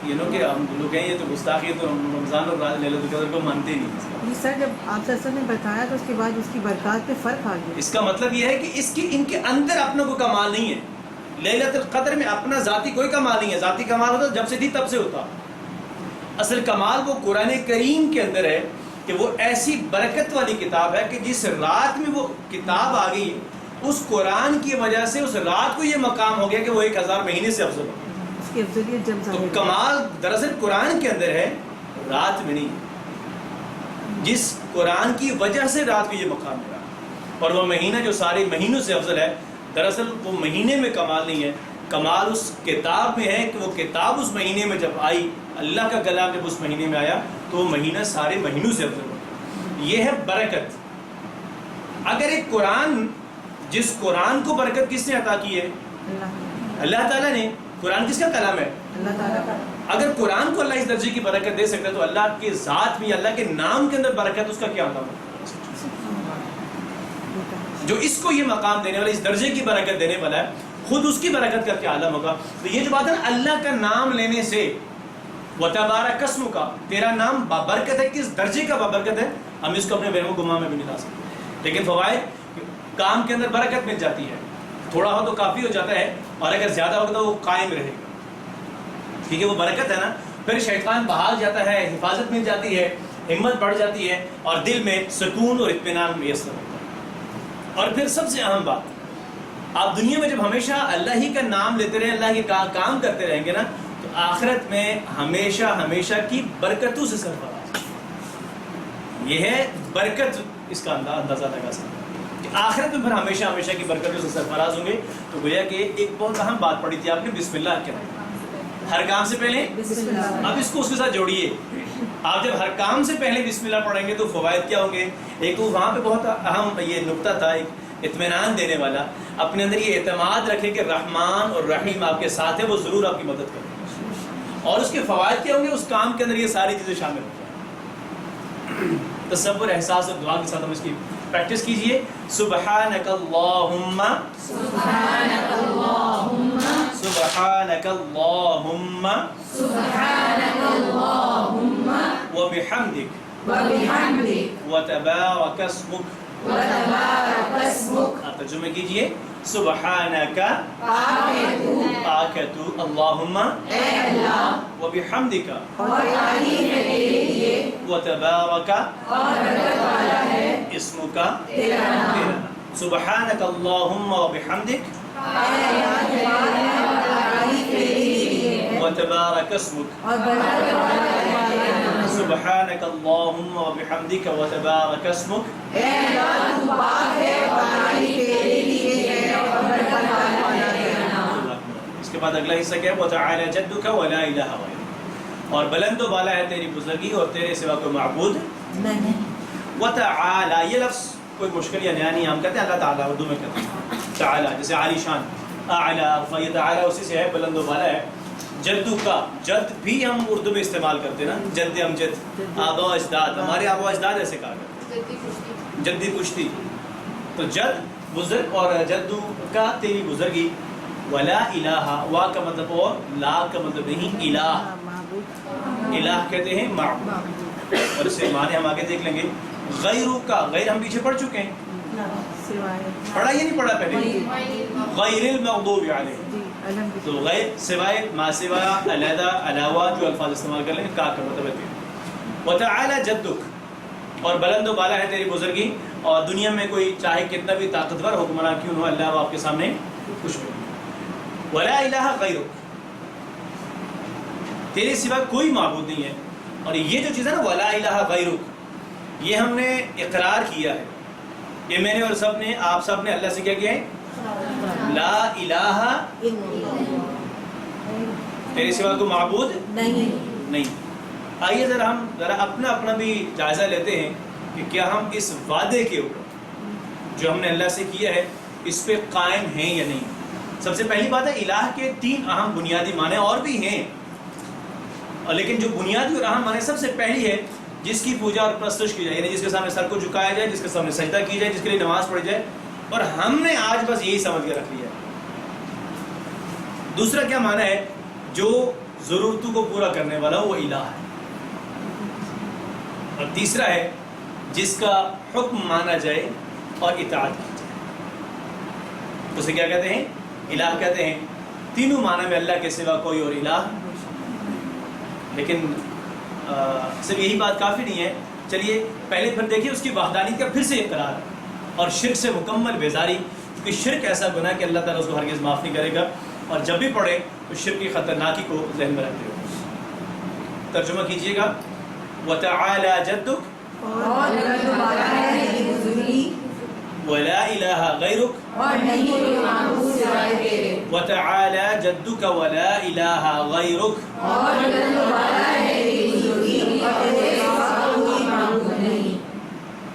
Speaker 1: یہ کہ ہم لوگ کہیں یہ تو گستاخی ہے، تو ہم رمضان اور لیلۃ القدر کو مانتے ہی نہیں.
Speaker 3: جی سر، جب آپ صلی اللہ علیہ وسلم نے بتایا تو اس کے بعد اس کی برکات پہ فرق آ گیا.
Speaker 1: اس کا مطلب یہ ہے کہ ان کے اندر اپنا کوئی کمال نہیں ہے. لیلۃ القدر میں اپنا ذاتی کوئی کمال نہیں ہے. ذاتی کمال ہوتا جب سے تھی تب سے ہوتا. اصل کمال وہ قرآن کریم کے اندر ہے کہ وہ ایسی برکت والی کتاب ہے کہ جس رات میں وہ کتاب آ گئی، اس قرآن کی وجہ سے اس رات کو یہ مقام ہو گیا کہ وہ 1000 مہینے سے افضل ہو.
Speaker 3: اس کی افضلیت جب
Speaker 1: تو
Speaker 3: ظاہر
Speaker 1: کمال دراصل قرآن کے اندر ہے، رات میں نہیں. جس قرآن کی وجہ سے رات کو یہ مقام ملا، اور وہ مہینہ جو سارے مہینوں سے افضل ہے، دراصل وہ مہینے میں کمال نہیں ہے، کمال اس کتاب میں ہے کہ وہ کتاب اس مہینے میں جب آئی، اللہ کا کلام جب اس مہینے میں آیا تو وہ مہینہ سارے مہینوں سے افضل ہو. یہ ہے برکت. اگر ایک قرآن، جس قرآن کو برکت کس نے عطا کی ہے؟ اللہ تعالیٰ نے. قرآن کس کا کلام ہے؟
Speaker 3: اللہ تعالیٰ کا.
Speaker 1: اگر قرآن کو اللہ اس درجے کی برکت دے سکتا ہے تو اللہ کے ذات میں، اللہ کے نام کے اندر برکت، اس کا کیا مقام ہے؟ جو اس کو یہ مقام دینے والا، اس درجے کی برکت دینے والا ہے، خود اس کی برکت کا کیا عالم ہوگا. تو یہ جو بات ہے اللہ کا نام لینے سے، وَتَبَارَكَ اسْمُكَ، تیرا نام بابرکت ہے. کس درجے کا بابرکت ہے ہم اس کو اپنے وہم و گمان میں بھی نہیں لا سکتے. لیکن فوائد، کام کے اندر برکت مل جاتی ہے. تھوڑا ہو تو کافی ہو جاتا ہے، اور اگر زیادہ ہوگا تو وہ قائم رہے گا. ٹھیک ہے، وہ برکت ہے نا. پھر شیطان بھاگ جاتا ہے، حفاظت مل جاتی ہے، ہمت بڑھ جاتی ہے، اور دل میں سکون اور اطمینان میسر ہوتا ہے. اور پھر سب سے اہم بات، آپ دنیا میں جب ہمیشہ اللہ ہی کا نام لیتے رہیں، اللہ کے کام کرتے رہیں گے نا، تو آخرت میں ہمیشہ ہمیشہ کی برکتوں سے سرفراز. یہ ہے برکت، اس کا اندازہ لگا سکتے ہیں کہ آخرت میں پھر ہمیشہ ہمیشہ کی برکتوں سے سرفراز ہوں گے. تو گویا کہ ایک بہت اہم بات پڑھی تھی آپ نے، بسم اللہ کیا ہے. ہر کام سے پہلے اب اس کو اس کے ساتھ جوڑیے. آپ جب ہر کام سے پہلے بسم اللہ پڑھیں گے تو فوائد کیا ہوں گے؟ ایک تو وہاں پہ بہت اہم یہ نقطہ تھا، ایک اطمینان دینے والا. اپنے اندر یہ اعتماد رکھیں کہ رحمان اور رحیم آپ کے ساتھ ہے، وہ ضرور آپ کی مدد کریں گے. اور اس کے فوائد کیا ہوں گے؟ اس کام کے اندر یہ ساری چیزیں شامل ہو جائیں. تصور، احساس اور دعا کے ساتھ ہم اس کی پریکٹس کیجئے. سبحانک اللہم، سبحانک اللہم، سبحانک اللہم، سبحانک اللہم، وبحمدک، وبحمدک، وتبارک اسمک، وتبارک اسمک. آپ ترجمہ کیجئے. سبحانک، پاک تو، اللہم، اے اللہ، وبحمدک، اور تعریف ہے تیرے لیے، وتبارک، اور برکت والا ہے، اسمک، تیرا نام. سبحانک اللہم وبحمدک، وتبارک اسمک، اور برکت والا ہے. سبحانک اللہم وبحمدک، وتبارک اسمک. اے اللہ تو پاک ہے اور تعریف تیرے لیے ہے، اور برکت والا ہے تیرا نام. اس کے بعد اگلا حصہ کیا ہے؟ وتعالی جدک ولا الہ غیرک، اور بلند و بالا ہے تیری بزرگی اور تیرے سوا کوئی معبود نہیں. وتعالی، یہ لفظ کوئی مشکل یا نیا نہیں، ہم کہتے ہیں اللہ تعالیٰ، اردو میں کہتے ہیں تعالیٰ، جیسے عالی شان، اعلیٰ، یہ تعالیٰ اسی سے ہے، بلند و بالا ہے. جدو کا، جد بھی ہم اردو میں استعمال کرتے ہیں نا، جد امجد، آبا و اجداد. ہمارے آبا و اجداد ایسے کہا کرتے ہیں، جدی پشتی. تو جد بزرگ، اور جدو کا تیری بزرگی. ولا الہ، وا کا مطلب اور، لا کا مطلب نہیں، الہ. الہ کہتے ہیں معبود، اور اسے معنی ہم آگے دیکھ لیں گے. غیرو کا، غیر ہم پیچھے پڑھ چکے ہیں، پڑھا یا نہیں پڑھا پہلے؟ غیر المغضوب علیہم. تو غیر، سوائے، ما سوا، علیحدہ، علاوہ، جو الفاظ استعمال کر لیں، کا مطلب ہے. وتعالی جدک، اور بلند و بالا ہے تیری بزرگی، اور دنیا میں کوئی چاہے کتنا بھی طاقتور حکمراں کیوں ہو، اللہ آپ کے سامنے کچھ بھی. ولا الہ غیرک، تیرے سوا کوئی معبود نہیں ہے. اور یہ جو چیز ہے نا ولا الہ غیرک، یہ ہم نے اقرار کیا ہے، یہ میں نے اور سب نے، آپ سب نے اللہ سے کیا کیا ہے؟ لا الہ، تیرے سوا کوئی معبود نہیں. آئیے ہم ذرا اپنا بھی جائزہ لیتے ہیں کہ کیا ہم اس وعدے کے اوپر جو ہم نے اللہ سے کیا ہے اس پہ قائم ہیں یا نہیں. سب سے پہلی بات ہے، الہ کے 3 اہم بنیادی معنی اور بھی ہیں، لیکن جو بنیادی اور اہم معنی سب سے پہلی ہے جس کی پوجا اور پرستش کی جائے، یعنی جس کے سامنے سر کو جھکایا جائے، جس کے سامنے سجدہ کی جائے، جس کے لیے نماز پڑھی جائے. اور ہم نے آج بس یہی سمجھ کے رکھ لیا ہے. دوسرا کیا معنی ہے؟ جو ضرورتوں کو پورا کرنے والا وہ الہ ہے. اور تیسرا ہے جس کا حکم مانا جائے اور اطاعت کی جائے. اسے کیا کہتے ہیں؟ الہ کہتے ہیں. تینوں معنی میں اللہ کے سوا کوئی اور الہ. لیکن صرف یہی بات کافی نہیں ہے. چلیے پہلے پھر دیکھیے اس کی وحدانیت کا پھر سے اقرار اور شرک سے مکمل بیزاری، کیونکہ شرک ایسا گناہ کہ اللہ تعالیٰ اس کو ہرگز معاف نہیں کرے گا. اور جب بھی پڑھے تو شرک کی خطرناکی کو ذہن میں رکھتے ہوئے ترجمہ کیجیے گا. وَتَعَالَى جَدُّكَ
Speaker 3: اور تمہارا ہے یہ بزرگی
Speaker 1: وَلَا إِلَهَ غَيْرُكَ
Speaker 3: اور نہیں کوئی معبود سوائے تیرے.
Speaker 1: وَتَعَالَى جَدُّكَ وَلَا إِلَهَ غَيْرُكَ
Speaker 3: اور تمہارا ہے یہ بزرگی اور تیرے سوا کوئی معبود نہیں.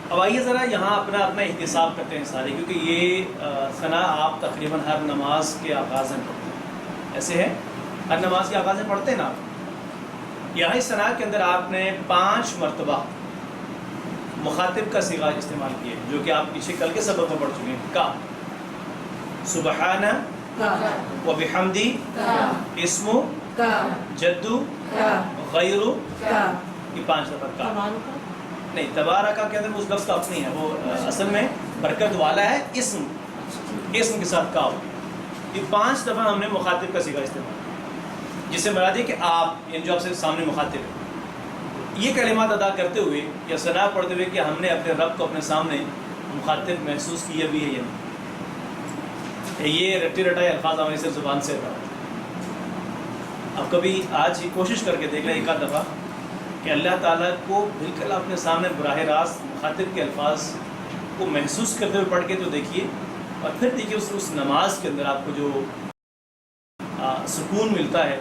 Speaker 1: اب آئیے ذرا یہاں اپنا احتساب کرتے ہیں سارے، کیونکہ یہ ثنا آپ تقریباً ہر نماز کے آغاز میں پڑھتے ہیں. ایسے ہے ہر نماز کے آغاز میں پڑھتے ہیں نا آپ. یہاں اس ثنا کے اندر آپ نے 5 مرتبہ مخاطب کا صیغہ استعمال کیا، جو کہ آپ پیچھے کل کے سبق میں پڑھ چکے ہیں. کا سبحانہ و بحمدی اسمو
Speaker 3: کا
Speaker 1: جدو
Speaker 3: کا
Speaker 1: غیرو،
Speaker 3: کا
Speaker 1: یہ 5 دفعہ کا.
Speaker 4: تبارک
Speaker 1: نہیں، تبارکہ کے اندر اس لفظ کا اپنی ہے، وہ اصل میں برکت والا ہے. اسم کے ساتھ کا ہو. یہ 5 دفعہ ہم نے مخاطب کا صیغہ استعمال کیا، جس سے مراد ہے کہ آپ، یعنی جو آپ سے سامنے مخاطب ہے، یہ کلمات ادا کرتے ہوئے یا ثنا پڑھتے ہوئے کہ ہم نے اپنے رب کو اپنے سامنے مخاطب محسوس کیا بھی ہے یا نہیں. یہ رٹے رٹائے الفاظ ہماری صرف زبان سے ادا. اب کبھی آج ہی کوشش کر کے دیکھ لیں ایک آدھ دفعہ کہ اللہ تعالیٰ کو بالکل اپنے سامنے براہ راست مخاطب کے الفاظ کو محسوس کرتے ہوئے پڑھ کے تو دیکھیے، اور پھر دیکھیے اس نماز کے اندر آپ کو جو سکون ملتا ہے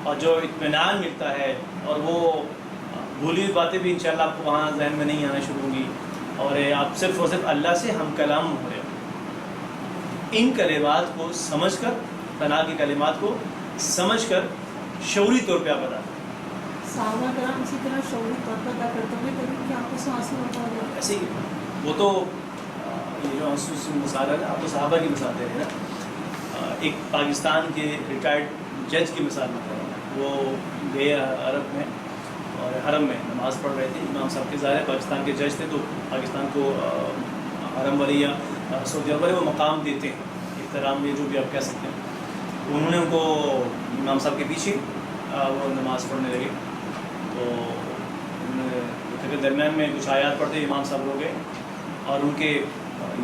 Speaker 1: اور جو اطمینان ملتا ہے، اور وہ بھولی ہوئی باتیں بھی انشاءاللہ آپ کو وہاں ذہن میں نہیں آنا شروع ہوں گی، اور آپ صرف اور صرف اللہ سے ہم کلام ہو رہے ہیں. ان کلمات کو سمجھ کر، ثنا کی کلمات کو سمجھ کر شعوری طور پہ آپ ادا کریں.
Speaker 4: صحابہ کرام اسی طرح شعوری طور پر ادا کرتے ہوئے کبھی کہ آنکھوں سے آنسو ہوتا ہوگا.
Speaker 1: ایسے ہی وہ تو یہ جو مثال ہے نا، آپ تو صحابہ کی مثال دے رہے ہیں نا. ایک پاکستان کے ریٹائرڈ جج کی مثال بتا رہا ہوں. وہ گئے عرب میں اور حرم میں نماز پڑھ رہے تھے. امام صاحب کے ظاہر پاکستان کے جج تھے، تو پاکستان کو حرم والے یا سعودی عرب والے وہ مقام دیتے ہیں، احترام میں جو بھی آپ کہہ سکتے ہیں. انہوں نے ان کو امام صاحب کے پیچھے وہ نماز پڑھنے لگے. تو انہوں نے درمیان میں کچھ آیات پڑھتے امام صاحب رو گئے، اور ان کے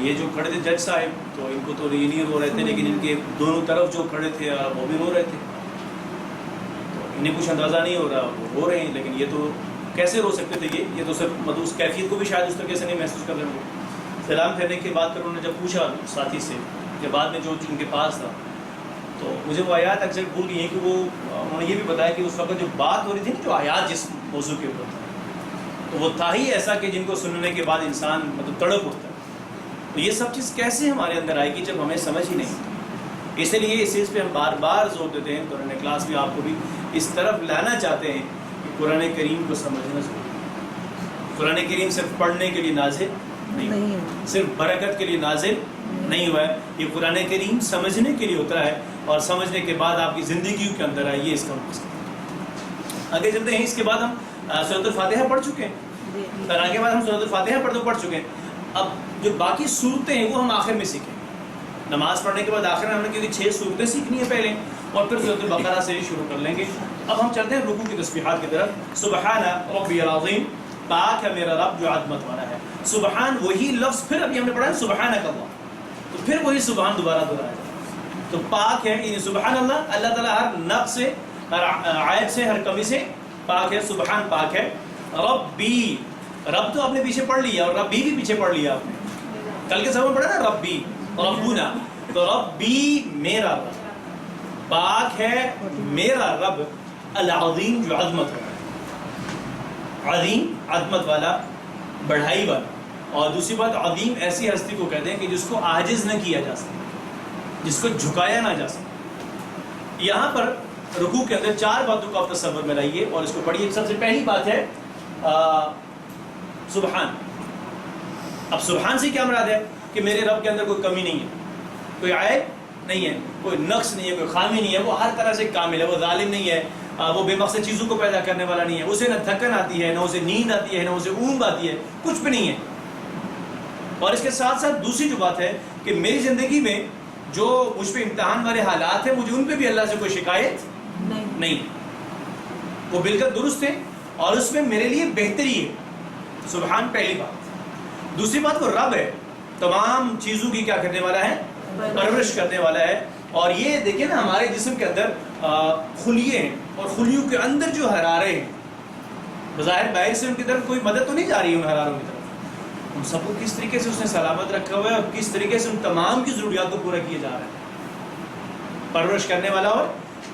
Speaker 1: یہ جو کھڑے تھے جج صاحب، تو ان کو تو یہ نہیں رو رہے تھے، لیکن ان کے دونوں طرف جو کھڑے تھے وہ بھی رو رہے تھے. انہیں کچھ اندازہ نہیں ہو رہا، وہ رو رہے ہیں، لیکن یہ تو کیسے رو سکتے تھے؟ یہ تو صرف مطلب اس کیفیت کو بھی شاید اس طریقے سے نہیں محسوس کر رہے ہوں. سلام پھیرنے کے بعد پھر انہوں نے جب پوچھا ساتھی سے کہ بعد میں جو ان کے پاس تھا، تو مجھے وہ آیات اکثر بھول گئی ہیں کہ وہ انہوں نے یہ بھی بتایا کہ اس وقت جو بات ہو رہی تھی نا، جو آیات جس موضوع کے اوپر تھا، تو وہ تھا ہی ایسا کہ جن کو سننے کے بعد انسان مطلب تڑپ اٹھتا ہے. تو یہ سب چیز کیسے ہمارے اندر آئے گی جب ہمیں سمجھ ہی نہیں. اسی لیے اس چیز پہ ہم بار بار زور دیتے ہیں. قرآن کلاس بھی آپ کو بھی اس طرف لانا چاہتے ہیں کہ قرآن کریم کو سمجھنا ضروری ہے. قرآن کریم صرف پڑھنے کے لیے نازل نہیں، صرف برکت کے لیے نازل نہیں ہوا ہے. یہ قرآن کریم سمجھنے کے لیے اترا ہے، اور سمجھنے کے بعد آپ کی زندگی کے اندر آئیے اس کا مقصد. آگے چلتے ہیں. اس کے بعد ہم سورۃ الفاتحہ پڑھ چکے ہیں، اور آگے بعد ہم سورۃ الفاتحہ پڑھ چکے ہیں. اب جو باقی صورتیں ہیں وہ ہم آخر میں سیکھیں. نماز پڑھنے کے بعد آخر میں ہم نے کیونکہ 6 صورتیں سیکھنی ہیں پہلے، اور پھر سورۃ البقرہ سے شروع کر لیں گے. اب ہم چلتے ہیں رکوع کی تسبیحات کی طرف. سبحان ربی العظیم، پاک ہے میرا رب جو عظمت والا ہے. سبحان وہی لفظ پھر ابھی ہم نے پڑھا ہے سبحانک اللہ، تو پھر وہی سبحان دوبارہ دہرایا جائے. تو پاک ہے، یعنی سبحان اللہ، اللہ تعالیٰ ہر نقص سے، ہر عیب سے، ہر کمی سے پاک ہے. سبحان پاک ہے. ربی، رب تو آپ نے پیچھے پڑھ لیا، اور ربی بھی پیچھے پڑھ لیا آپ نے. کل کے سبق میں پڑھا نا ربی، ربنا، تو ربی میرا رب، پاک ہے میرا رب، العظیم جو عظمت والا، عظیم عظمت والا، بڑھائی والا. اور دوسری بات، عظیم ایسی ہستی کو کہتے ہیں کہ جس کو عاجز نہ کیا جا سکے، جس کو جھکایا نہ جا سکے. یہاں پر رکوع کے اندر 4 باتوں کو آپ تصور میں لائیے اور اس کو پڑھیے. سب سے پہلی بات ہے سبحان. اب سبحان سے کیا مراد ہے؟ کہ میرے رب کے اندر کوئی کمی نہیں ہے، کوئی عیب نہیں ہے، کوئی نقص نہیں ہے، کوئی خامی نہیں ہے. وہ ہر طرح سے کامل ہے. وہ ظالم نہیں ہے، وہ بے مقصد چیزوں کو پیدا کرنے والا نہیں ہے. اسے نہ تھکن آتی ہے، نہ اسے نیند آتی ہے، نہ اسے اونگ آتی ہے، کچھ بھی نہیں ہے. اور اس کے ساتھ ساتھ دوسری جو بات ہے کہ میری زندگی میں جو مجھ پہ امتحان والے حالات ہیں، مجھے ان پہ بھی اللہ سے کوئی شکایت نہیں. وہ بالکل درست ہے اور اس میں میرے لیے بہتری ہے. سبحان پہلی بات. دوسری بات وہ رب ہے، تمام چیزوں کی کیا کرنے والا ہے؟ پرورش کرنے والا ہے. اور یہ دیکھیں نا ہمارے جسم کے اندر خلیے ہیں اور خلیوں کے اندر جو حرارے ہیں، بظاہر باہر سے ان کی طرف کوئی مدد تو نہیں جا رہی ہے ان حراروں کی طرف. ان سب کو کس طریقے سے اس نے سلامت رکھا ہوا ہے اور کس طریقے سے ان تمام کی ضروریات کو پورا کیے جا رہا ہے، پرورش کرنے والا. اور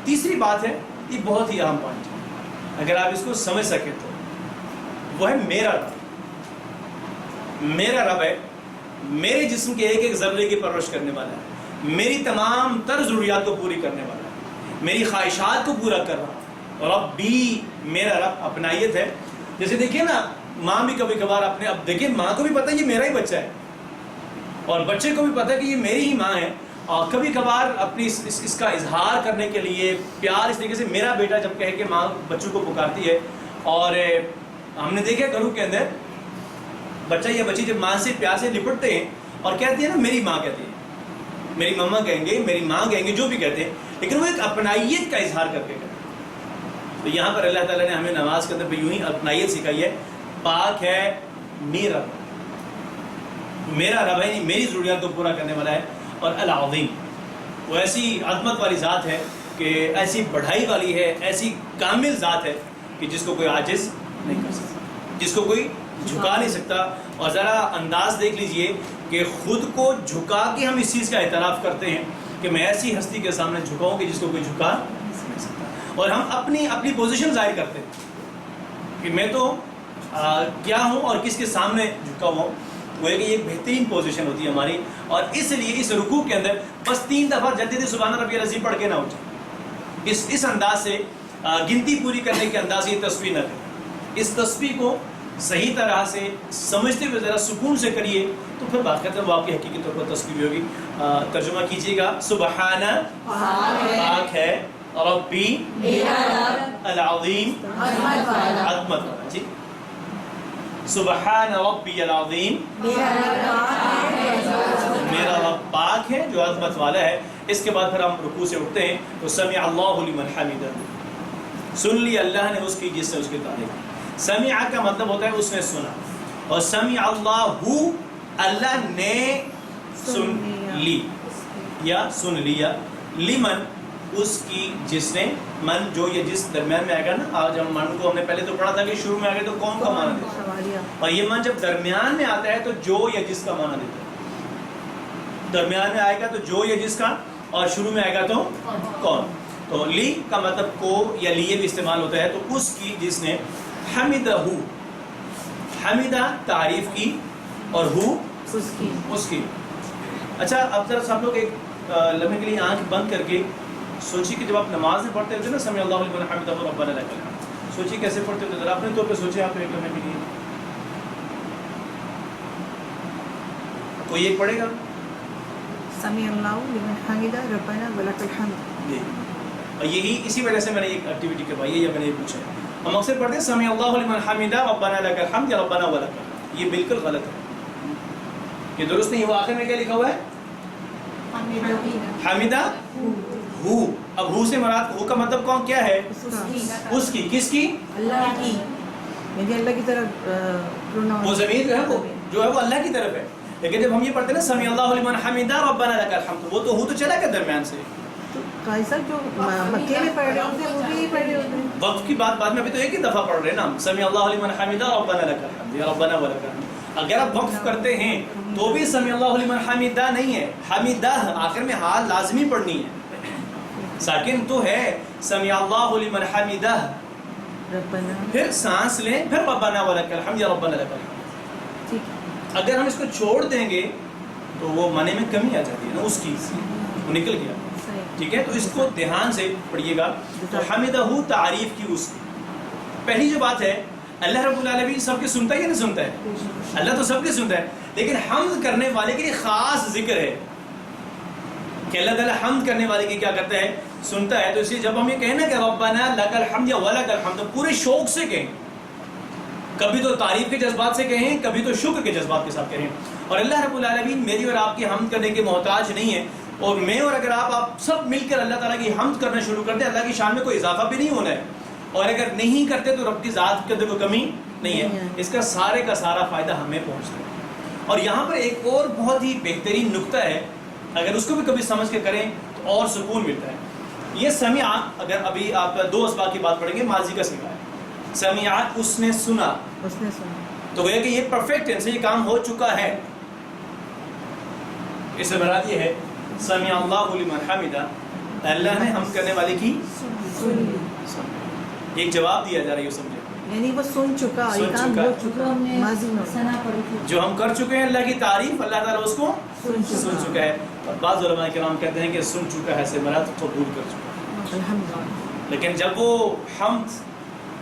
Speaker 1: تیسری بات ہے، یہ بہت ہی اہم پوائنٹ ہے، اگر آپ اس کو سمجھ سکیں تو وہ ہے میرا رب. میرا رب ہے، میرے جسم کے ایک ایک ذرے کی پرورش کرنے والا ہے، میری تمام تر ضروریات کو پوری کرنے والا ہے، میری خواہشات کو پورا کر رہا ہے. رب بھی میرا رب اپنائیت ہے. جیسے دیکھیے نا ماں بھی کبھی کبھار اپنے، اب دیکھیے ماں کو بھی پتہ ہے یہ میرا ہی بچہ ہے اور بچے کو بھی پتہ ہے کہ یہ میری ہی ماں ہے، اور کبھی کبھار اپنی اس کا اظہار کرنے کے لیے پیار اس طریقے سے میرا بیٹا جب کہے کہ ماں بچوں کو پکارتی ہے. اور ہم نے دیکھا گھروں کے اندر بچہ یا بچی جب ماں سے پیار سے لپٹتے ہیں اور کہتی ہے نا میری ماں کہتی ہے، میری ماما کہیں گے، میری ماں کہیں گے، جو بھی کہتے ہیں، لیکن وہ ایک اپنائیت کا اظہار کر کے کرتے ہیں. تو یہاں پر اللہ تعالیٰ نے ہمیں نماز کے اندر بھی یوں ہی اپنائیت سکھائی ہے. پاک ہے میرا رب، میرا رب ہے، میری ضروریات کو پورا کرنے والا ہے. اور العظیم، وہ ایسی عظمت والی ذات ہے کہ ایسی بڑھائی والی ہے، ایسی کامل ذات ہے کہ جس کو کوئی عاجز نہیں کر سکتا، جس کو کوئی جھکا نہیں سکتا. اور ذرا انداز دیکھ لیجئے کہ خود کو جھکا کے ہم اس چیز کا اعتراف کرتے ہیں کہ میں ایسی ہستی کے سامنے جھکاؤں کہ جس کو کوئی جھکا نہیں سکتا. اور ہم اپنی پوزیشن ظاہر کرتے ہیں کہ میں تو کیا ہوں اور کس کے سامنے جھکا ہوا ہوں. وہ ہے کہ یہ بہترین پوزیشن ہوتی ہے ہماری. اور اس لیے اس رکوع کے اندر بس 3 دفعہ جلدی سبحان ربی العظیم پڑھ کے نہ اٹھیں. اس انداز سے گنتی پوری کرنے کے انداز سے یہ تسبیح نہ کریں. اس تسبیح کو صحیح طرح سے سمجھتے ہوئے ذرا سکون سے کریے تو پھر باقاعدہ وہ آپ کی حقیقی طور پر تسبیح ہوگی. ترجمہ کیجیے گا. سبحان پاک ہے ربی العظیم عظمت والا. جی سبحان ربی العظیم، میرا رب پاک ہے جو عظمت والا ہے. اس کے بعد پھر ہم رکوع سے اٹھتے ہیں تو سمع اللہ لمن حمدہ، سن لی اللہ نے اس کی جس نے اس کی تعریف. سمع کا مطلب ہوتا ہے اس نے سنا، اور سمع اللہ، اللہ نے سن لی یا سن لیا. لمن، اس کی جس نے، من جو یا جس درمیان میں آئے گا نا. آج ہم من کو ہم نے پہلے تو پڑھا تھا کہ شروع میں آگے تو کون کا معنی دیتا ہے، اور یہ من جب درمیان میں آتا ہے تو جو یا جس کا معنی دیتا ہے. درمیان میں آئے گا تو جو یا جس کا، اور شروع میں آئے گا تو کون. تو لی کا مطلب کو یا لیے بھی استعمال ہوتا ہے. تو اس کی جس نے، حمدہ، حمدہ تعریف کی، اور ہو اس کی. اچھا اب ذرا سب لوگ ایک لمحے کے لیے آنکھ بند کر کے سوچیے کہ جب آپ نماز میں پڑھتے ہوتے نا سمع اللہ لمن حمدہ ربنا لک الحمد، سوچیے کیسے پڑھتے ہوتے. ذرا اپنے طور پہ سوچیں آپ ایک لمحے کے لیے. کوئی ایک پڑھے گا؟
Speaker 5: سمیع اللہ لمن حمدہ ربنا ولک الحمد.
Speaker 1: اور یہی اسی وجہ سے میں نے ایک ایکٹیویٹی کروائی ہے یا میں نے یہ پوچھا ہے. ہم اکثر پڑھتے ہیں سمیع اللہ لمن حمدہ ربنا لک الحمد یا ربنا ولک الحمد. یہ بالکل غلط ہے، یہ درست نہیں. وہ آخر میں کیا لکھا ہوا ہے؟ حمدہ ہو. اب ہو سے مراد، ہو کا مطلب کون کیا ہے؟ اس کی. کس کی؟
Speaker 5: اللہ کی، یعنی اللہ کی طرف
Speaker 1: وہ ضمیر جو ہے وہ اللہ کی طرف ہے. لیکن جب ہم یہ پڑھتے ہیں نا سمیع اللہ لمن حمدہ ربنا لک الحمد، وہ تو ہو تو چلا گیا درمیان سے.
Speaker 5: قاضی صاحب جو مکے میں پڑھ رہے ہوتے ہیں وہ بھی پڑھ رہے ہوتے ہیں.
Speaker 1: وقت کی بات بعد میں، ابھی تو ایک ہی دفعہ پڑھ رہے ہیں نا ہم، سمیع اللہ لمن حمدہ ربنا لک الحمد یا ربنا ولک الحمد. اگر آپ وقف کرتے ہیں تو بھی سمیع اللہ لمن حمدہ نہیں ہے، حمدہ آخر میں حال لازمی پڑھنی ہے. ساکن تو ہے سمیع اللہ لمن حمدہ،
Speaker 5: ربنا،
Speaker 1: پھر سانس لیں، پھر ربنا ولک الحمد یا ربنا لک الحمد.
Speaker 5: ٹھیک ہے.
Speaker 1: اگر ہم اس کو چھوڑ دیں گے تو وہ معنی میں کمی آ جاتی ہے نا، اس کی وہ نکل گیا.
Speaker 5: صحیح.
Speaker 1: ٹھیک ہے، تو اس کو دھیان سے پڑھیے گا. تو حمدہ تعریف کی اس کی. پہلی جو بات ہے، اللہ رب العالمین سب کے سنتا ہے یا نہیں سنتا ہے؟ اللہ تو سب کے سنتا ہے، لیکن حمد کرنے والے کے لیے خاص ذکر ہے. کہ اللہ تعالیٰ حمد کرنے والے کی کیا کرتا ہے؟ سنتا ہے. تو اس لیے جب ہم یہ کہیں نا کہ ربنا لک الحمد یا ولک الحمد، پورے شوق سے کہیں. کبھی تو تعریف کے جذبات سے کہیں، کبھی تو شکر کے جذبات کے ساتھ کہیں. اور اللہ رب العالمین میری اور آپ کی حمد کرنے کے محتاج نہیں ہے. اور میں اور اگر آپ سب مل کر اللہ تعالیٰ کی حمد کرنا شروع کر دیں، اللہ کی شان میں کوئی اضافہ بھی نہیں ہونا ہے. اور اگر نہیں کرتے تو رب کی ذات کے اندر کوئی کمی نہیں ہے. اس کا سارا فائدہ ہمیں پہنچتا ہے. اور یہاں پر ایک اور بہت ہی بہترین نقطہ ہے، اگر اس کو بھی کبھی سمجھ کے کریں تو اور سکون ملتا ہے. یہ سمعات، اگر ابھی آپ دو اسباق کی بات پڑھیں گے، ماضی کا سیغہ ہے. سمعات اس نے سنا،
Speaker 5: اس نے سنا،
Speaker 1: تو گویا کہ یہ پرفیکٹ ٹینس ہے، یہ کام ہو چکا ہے. اس سے مراد یہ ہے سمع اللہ لمن حمدہ، اللہ نے حمد کرنے والے کی ایک جواب دیا جا رہا ہے. یہ سمجھے،
Speaker 5: یعنی وہ سن چکا، یہ
Speaker 1: سن
Speaker 5: کام
Speaker 1: چکا.
Speaker 5: ہو
Speaker 2: جو
Speaker 5: چکا
Speaker 2: ہم نے
Speaker 5: ماضی میں.
Speaker 2: ثنا پڑھی تھی،
Speaker 1: جو ہم کر چکے ہیں اللہ کی تعریف، اللہ تعالیٰ اس کو سن چکا ہے. اور بعض علماء کرام کہتے ہیں کہ سن چکا ہے سے مراد قبول کر چکا ہے.
Speaker 5: الحمدللہ.
Speaker 1: لیکن جب وہ حمد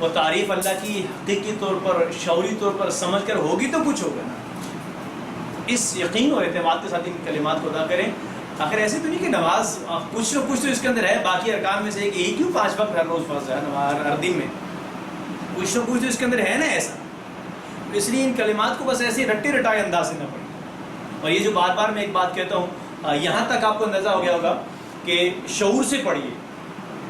Speaker 1: و تعریف اللہ کی حقیقی طور پر، شعوری طور پر سمجھ کر ہوگی تو کچھ ہوگا نا. اس یقین اور اعتماد کے ساتھ ان کلمات کو ادا کریں. آخر ایسے تو نہیں کہ نماز کچھ نہ کچھ تو اس کے اندر ہے، باقی ارکان میں سے ایک یہی کیوں 5 وقت ہر روز فرض ہے، ہر دن میں کچھ نہ کچھ تو اس کے اندر ہے نا ایسا. اس لیے ان کلمات کو بس ایسے رٹے رٹائے انداز سے نہ پڑھیں. اور یہ جو بار بار میں ایک بات کہتا ہوں، یہاں تک آپ کو اندازہ ہو گیا ہوگا کہ شعور سے پڑھیے.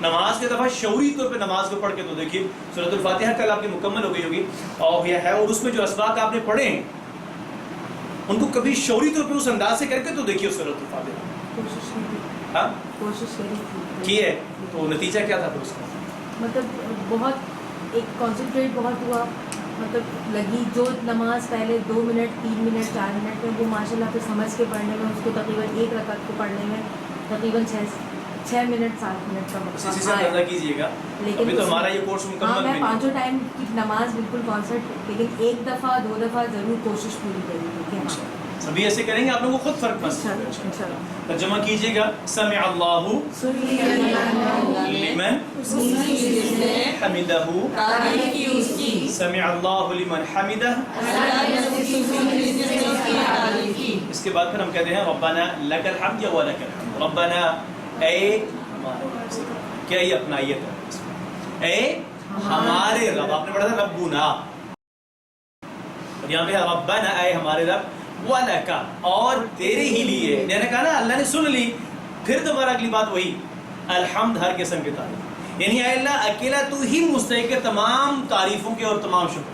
Speaker 1: نماز کے دفعہ شعوری طور پہ نماز کو پڑھ کے تو دیکھیے سورۃ الفاتحہ کل آپ کی مکمل ہو گئی ہوگی اور یہ ہے، اور اس میں جو اسباق آپ نے پڑھے ہیں ان کو کبھی شعوری طور پہ اس انداز سے کر کے تو دیکھیے سورۃ الفاتحہ. ہاں
Speaker 6: کوشش
Speaker 1: کی ہے تو نتیجہ کیا تھا پھر اس کا؟
Speaker 6: مطلب بہت ایک کانسنٹریٹ بہت ہوا، مطلب لگی جو نماز پہلے 2 منٹ 3 منٹ 4 منٹ میں، وہ ماشاء اللہ پھر سمجھ کے پڑھنے میں، اس کو تقریباً 1 رکعت کو پڑھنے میں تقریباً 6 منٹ 7 منٹ کا
Speaker 1: اسی سے اندازہ کیجیے گا. ابھی تو ہمارا یہ کورس مکمل
Speaker 6: میں
Speaker 1: نہیں
Speaker 6: 5 ٹائم کی نماز بالکل کانسنٹ، لیکن 1 دفعہ 2 دفعہ ضرور کوشش پوری کریں گے.
Speaker 1: سبھی ایسے کریں گے، آپ لوگوں کو خود فرق محسوس ہوگا.
Speaker 5: انشاءاللہ.
Speaker 1: ترجمہ کیجیے گا، سمع اللہ لمن حمدہ، سمع اللہ لمن حمدہ. اس کے بعد پھر ہم کہتے ہیں ربنا لک الحمد یا ولک الحمد. ربنا، اے کیا یہ اپنائیت ہے؟ اے ہمارے رب. آپ نے پڑھا تھا ربنا، اور یہاں پہ ربنا اے ہمارے رب، وَلَكَ اور تیرے ہی لیے. میں نے کہا نا اللہ نے سن لی، پھر دوبارہ اگلی بات وہی، الحمد ہر قسم کی تعریف. یعنی اے اللہ اکیلا تو ہی مستحق ہے تمام تعریفوں کے اور تمام شکر.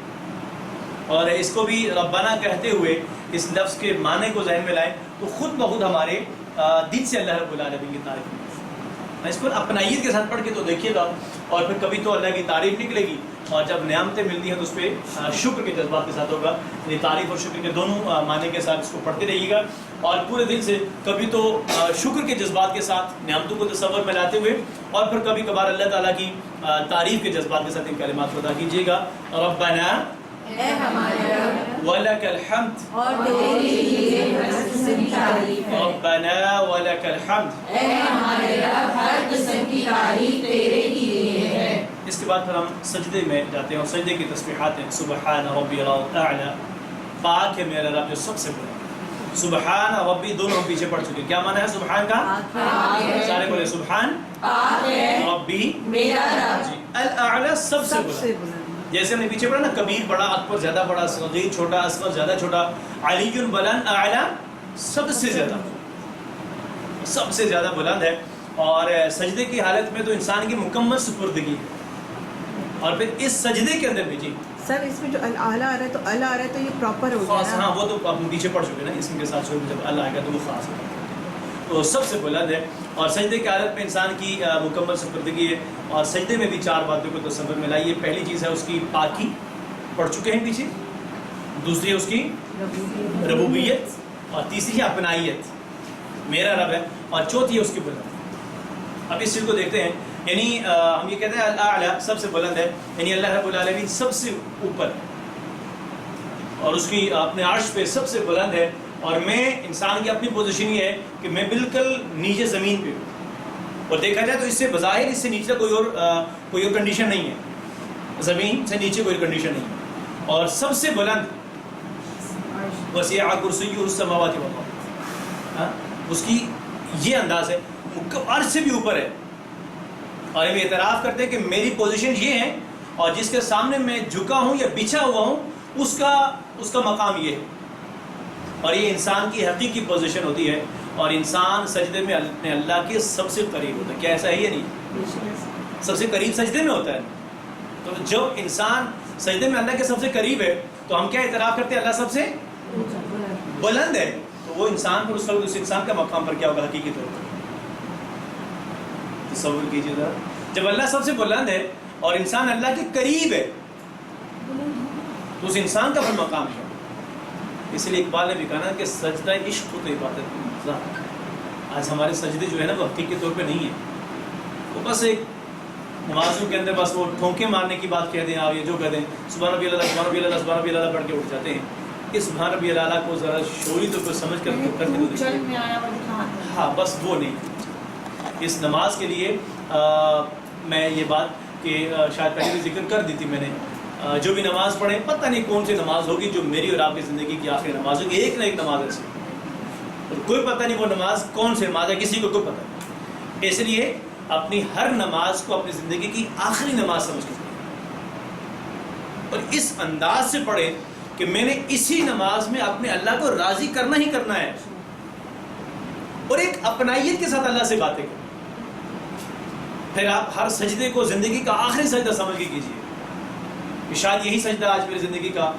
Speaker 1: اور اس کو بھی ربنا کہتے ہوئے اس لفظ کے معنی کو ذہن میں لائیں تو خود بخود ہمارے دل سے اللہ رب العالمین کی تعریف ہوگی. اس کو اپنائیت کے ساتھ پڑھ کے تو دیکھیے گا، اور پھر کبھی تو اللہ کی تعریف نکلے گی، اور جب نعمتیں ملتی ہیں تو اس پہ شکر کے جذبات کے ساتھ ہوگا. یعنی تعریف اور شکر کے دونوں معنی کے ساتھ اس کو پڑھتے رہیے گا، اور پورے دل سے کبھی تو شکر کے جذبات کے ساتھ نعمتوں کو تصور میں لاتے ہوئے، اور پھر کبھی کبھار اللہ تعالیٰ کی تعریف کے جذبات کے ساتھ ان کلمات کو ادا کیجیے گا. ربنا
Speaker 2: اے ہمارے رب،
Speaker 1: ولک الحمد،
Speaker 2: اور تیرے لیے ہر قسم کی تعریف ہے.
Speaker 1: ربنا ولک الحمد،
Speaker 2: اے ہمارے رب، ہر قسم کی تعریف تیرے ہی لیے ہے.
Speaker 1: اس کے بعد پھر ہم سجدے میں جاتے ہیں، اور سجدے کی تسبیحات ہیں. سبحان ربی الاعلی، پاک ہے میرا رب جو سب سے بڑا. سبحان ربی دونوں ہم پیچھے پڑھ چکے. کیا معنی ہے سبحان کا؟ سارے بولے سبحان ربی
Speaker 2: میرا رب،
Speaker 1: جی الاعلی سب سے
Speaker 5: سب
Speaker 1: بڑا.
Speaker 5: سے بلند.
Speaker 1: جیسے ہم نے پیچھے پڑھا نا، کبیر بڑا، اکبر زیادہ بڑا، صغیر چھوٹا، اصغر زیادہ چھوٹا، علی بلند، اعلی سب سے زیادہ، سب سے زیادہ بلند ہے. اور سجدے کی حالت میں تو انسان کی مکمل سپردگی ہے. اور پھر اس سجدے کے اندر بھی جی
Speaker 5: سر اس میں جو الاعلیٰ آ رہا ہے تو اعلیٰ آ رہا ہے تو یہ پراپر ہو
Speaker 1: خاص،
Speaker 5: گیا نا.
Speaker 1: ہاں وہ تو آپ پیچھے پڑھ چکے نا، اسم کے ساتھ شروع جب اللہ آئے گا تو وہ خاص ہے، تو سب سے بلند ہے. اور سجدے کی حالت میں انسان کی مکمل سپردگی ہے. اور سجدے میں بھی 4 باتوں کو تصور میں لائیے. پہلی چیز ہے اس کی پاکی، پڑھ چکے ہیں پیچھے. دوسری ہے اس کی ربوبیت، اور تیسری ہے اپنائیت، میرا رب ہے. اور چوتھی ہے اس کی بلند. اب اس چیز کو دیکھتے ہیں. یعنی ہم یہ کہتے ہیں الاعلی سب سے بلند ہے، یعنی اللہ رب العالمین سب سے اوپر، اور اس کی اپنے عرش پہ سب سے بلند ہے. اور میں انسان کی اپنی پوزیشن یہ ہے کہ میں بالکل نیچے زمین پہ ہوں. اور دیکھا جائے تو اس سے بظاہر اس سے نیچے کوئی اور کنڈیشن نہیں ہے. زمین سے نیچے کوئی کنڈیشن نہیں ہے. اور سب سے بلند وسیع کرسیہ السماوات والارض، اس کی یہ انداز ہے، عرش سے بھی اوپر ہے، اور ہم اعتراف کرتے ہیں کہ میری پوزیشن یہ ہے، اور جس کے سامنے میں جھکا ہوں یا بچھا ہوا ہوں اس کا مقام یہ ہے، اور یہ انسان کی حقیقی پوزیشن ہوتی ہے، اور انسان سجدے میں اپنے اللہ کے سب سے قریب ہوتا ہے. کیا ایسا ہے یا نہیں؟ سب سے قریب سجدے میں ہوتا ہے. تو جو انسان سجدے میں اللہ کے سب سے قریب ہے تو ہم کیا اعتراف کرتے ہیں؟ اللہ سب سے بلند ہے. تو وہ انسان پر اس انسان کا مقام پر کیا ہوگا حقیقی طور پر؟ تصور کیجیے ذرا، جب اللہ سب سے بلند ہے اور انسان اللہ کے قریب ہے تو اس انسان کا پھر مقام ہے. اس لیے اقبال نے بھی کہا کہ سجدہ عشق تو عبادت کی مزہ. آج ہمارے سجدے جو ہے نا وہ حقیقی طور پہ نہیں ہے، وہ بس ایک نمازوں کے اندر بس وہ ٹھونکے مارنے کی بات کہہ دیں، آپ یہ جو کہہ دیں سبحان ربی اللہ سبحان ربی اللہ سبحان ربی اللہ پڑھ کے اٹھ جاتے ہیں. کہ سبحان ربی اللہ کو ذرا شعوری طور پر سمجھ کر کرتے تو دیکھیے. ہاں بس وہ نہیں. اس نماز کے لیے میں یہ بات کہ شاید پہلے بھی ذکر کر دی تھی میں نے، جو بھی نماز پڑھیں پتہ نہیں کون سی نماز ہوگی جو میری اور آپ کی زندگی کی آخری نماز ہوگی. ایک نہ ایک نماز ایسی، کوئی پتہ نہیں وہ نماز کون سی نماز ہے، کسی کو کوئی پتہ نہیں. اس لیے اپنی ہر نماز کو اپنی زندگی کی آخری نماز سمجھ کے اور اس انداز سے پڑھیں کہ میں نے اسی نماز میں اپنے اللہ کو راضی کرنا ہی کرنا ہے، اور ایک اپنائیت کے ساتھ اللہ سے باتیں کریں. پھر آپ ہر سجدے کو زندگی کا آخری سجدہ سمجھ کے کیجیے کہ شاید یہی سجدہ آج میری زندگی کا